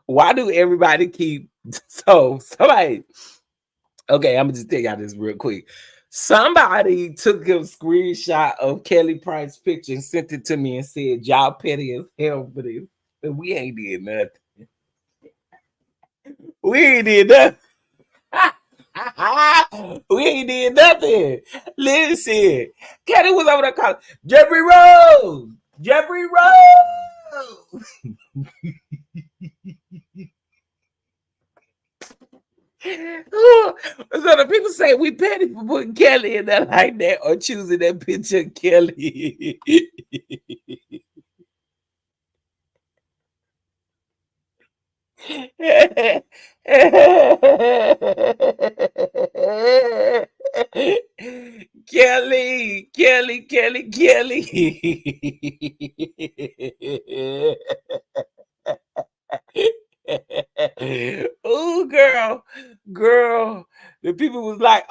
Why do everybody keep somebody? Okay, I'm gonna just tell y'all this real quick. Somebody took a screenshot of Kelly Price's picture and sent it to me and said, "Y'all petty as hell for this." But we ain't did nothing. We ain't did nothing. We ain't did nothing. Listen, Kelly was over there calling Jeffrey Rose. Jeffrey Rose. So the people say we petty for putting Kelly in there like that or choosing that picture of Kelly. Kelly. Oh, girl. The people was like,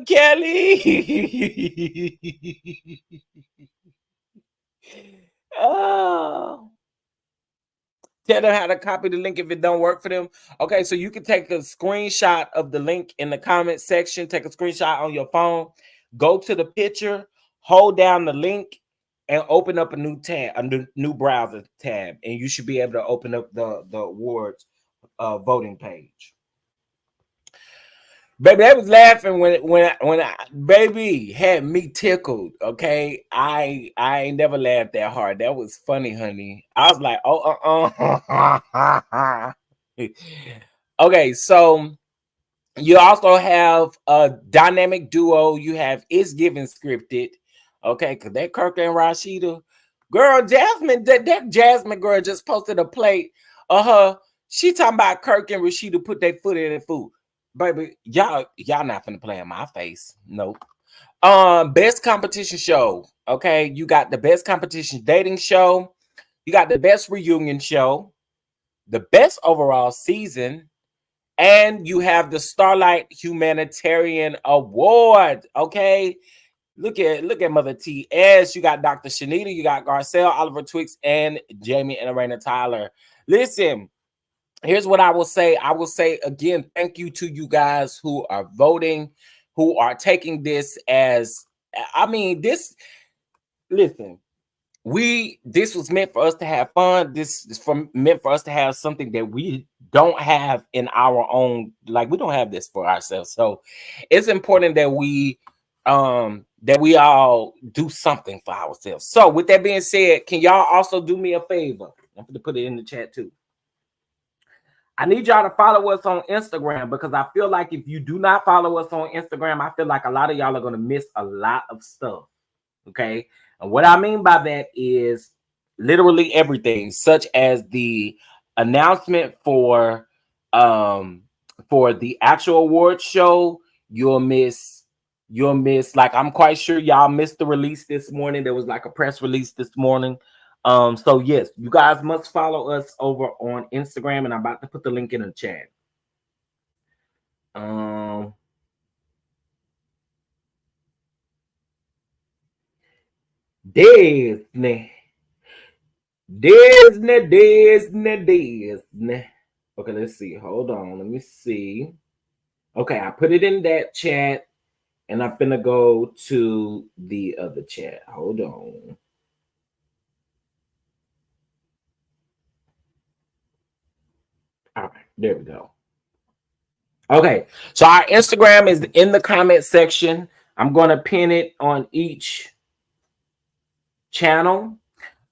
Kelly. Oh. Tell them how to copy the link if it don't work for them. Okay, so you can take a screenshot of the link in the comment section. Take a screenshot on your phone. Go to the picture, hold down the link, and open up a new tab, a new browser tab, and you should be able to open up the awards voting page. Baby, they was laughing when I baby had me tickled. Okay, I ain't never laughed that hard. That was funny, honey. I was like, Okay, so you also have a dynamic duo. You have It's Given Scripted. Okay, because that Kirk and Rashida girl, Jasmine, that Jasmine girl just posted a plate of her. She talking about Kirk and Rashida put their foot in the food. Baby, y'all not finna play in my face. Nope. Best competition show. Okay, you got the best competition dating show. You got the best reunion show, the best overall season, and you have the Starlight Humanitarian Award. Okay, Look at Mother T. S. You got Dr. Shanita. You got Garcelle, Oliver Twix, and Jamie and Arena Tyler. Listen, here's what I will say. I will say again, thank you to you guys who are voting, who are taking this as, I mean, this, listen, this was meant for us to have fun. This is meant for us to have something that we don't have in our own, like we don't have this for ourselves. So it's important that we all do something for ourselves. So with that being said, can y'all also do me a favor? I'm going to put it in the chat too. I need y'all to follow us on Instagram, because I feel like if you do not follow us on Instagram, I feel like a lot of y'all are going to miss a lot of stuff. Okay. And what I mean by that is literally everything, such as the announcement for the actual awards show. You'll miss, like, I'm quite sure y'all missed the release this morning. There was like a press release this morning. So yes, you guys must follow us over on Instagram, and I'm about to put the link in the chat. Disney. Okay, let's see. Hold on. Let me see. Okay, I put it in that chat, and I'm finna go to the other chat. Hold on. All right, there we go. Okay, so our Instagram is in the comment section. I'm going to pin it on each channel,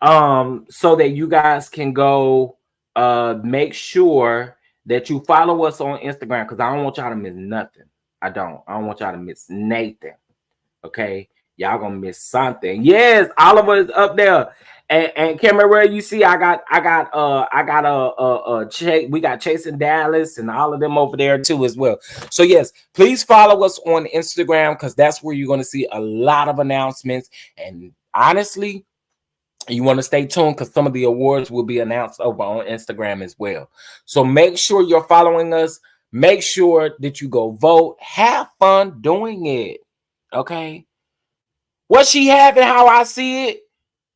so that you guys can go make sure that you follow us on Instagram, because I don't want y'all to miss nothing. I don't want y'all to miss Nathan. Okay, y'all gonna miss something. Yes, Oliver is up there, and Camera, you see, we got Chasing Dallas and all of them over there too as well. So yes, please follow us on Instagram, because that's where you're gonna see a lot of announcements. And honestly, you want to stay tuned, because some of the awards will be announced over on Instagram as well. So make sure you're following us. Make sure that you go vote. Have fun doing it. Okay. What she having, how I see it,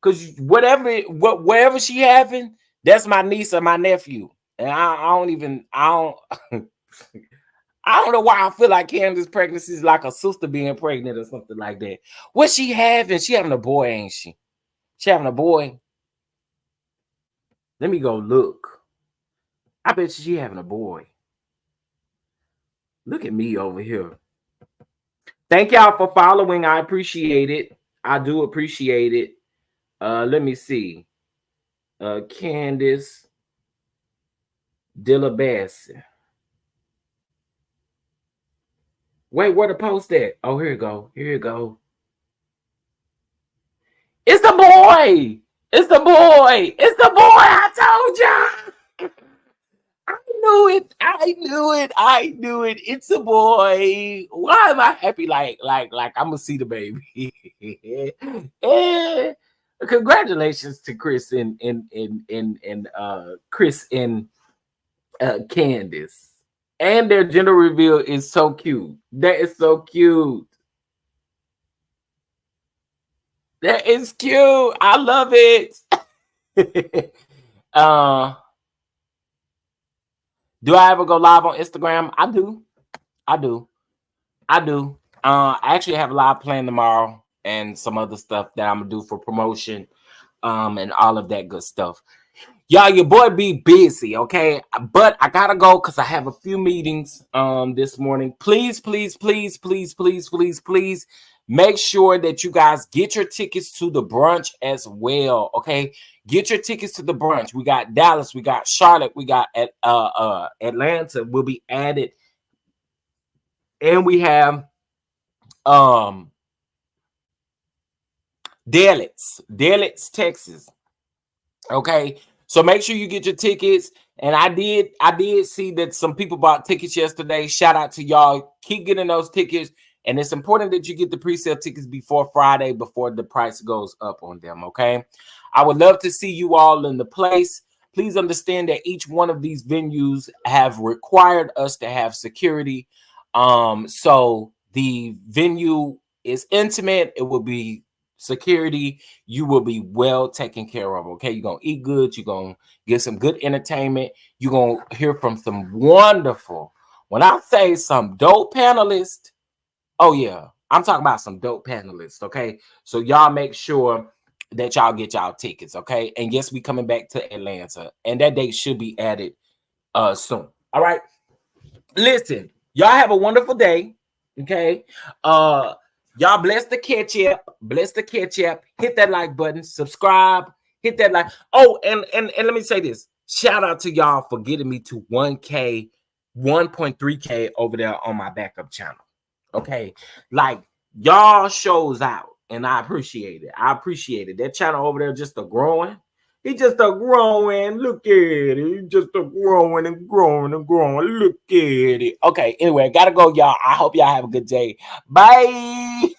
because whatever she having, that's my niece or my nephew. And I don't know why I feel like Candace's pregnancy is like a sister being pregnant or something like that. What she having? She having a boy, ain't she? She having a boy. Let me go look. I bet she having a boy. Look at me over here. Thank y'all for following. I appreciate it. I do appreciate it. Let me see. Candace Dillabassi. Wait, where the post at? Oh, here you go. Here you go. It's the boy. It's the boy. It's the boy. I told y'all. I knew it. I knew it. It's a boy. Why am I happy? Like I'm gonna see the baby. Yeah. Congratulations to Chris and Chris and Candace. And their gender reveal is so cute. That is so cute. That is cute. I love it. Do I ever go live on Instagram? I do. I actually have a live plan tomorrow and some other stuff that I'm gonna do for promotion, and all of that good stuff. Y'all, your boy be busy, okay? But I gotta go because I have a few meetings this morning. Please make sure that you guys get your tickets to the brunch as well, okay? Get your tickets to the brunch. We got Dallas, we got Charlotte, we got Atlanta will be added, and we have Dallas, Texas. Okay, so make sure you get your tickets. And I did see that some people bought tickets yesterday. Shout out to y'all. Keep getting those tickets. And it's important that you get the pre-sale tickets before Friday, before the price goes up on them, okay? I would love to see you all in the place. Please understand that each one of these venues have required us to have security. So the venue It's intimate. It will be security. You will be well taken care of. Okay, you're gonna eat good. You're gonna get some good entertainment. You're gonna hear from some wonderful. When I say some dope panelists, oh yeah, I'm talking about some dope panelists. Okay, so y'all make sure that y'all get y'all tickets. Okay, and yes, we coming back to Atlanta, and that date should be added soon. All right, listen, y'all have a wonderful day. Okay, y'all bless the catch up, hit that like button, subscribe, hit that like. Oh, and let me say this, shout out to y'all for getting me to 1K, 1.3K over there on my backup channel. Okay, like y'all shows out, and I appreciate it. That channel over there just a growing. He just a growing. Look at it. He just a growing and growing and growing. Look at it. Okay, anyway, gotta go, y'all. I hope y'all have a good day. Bye.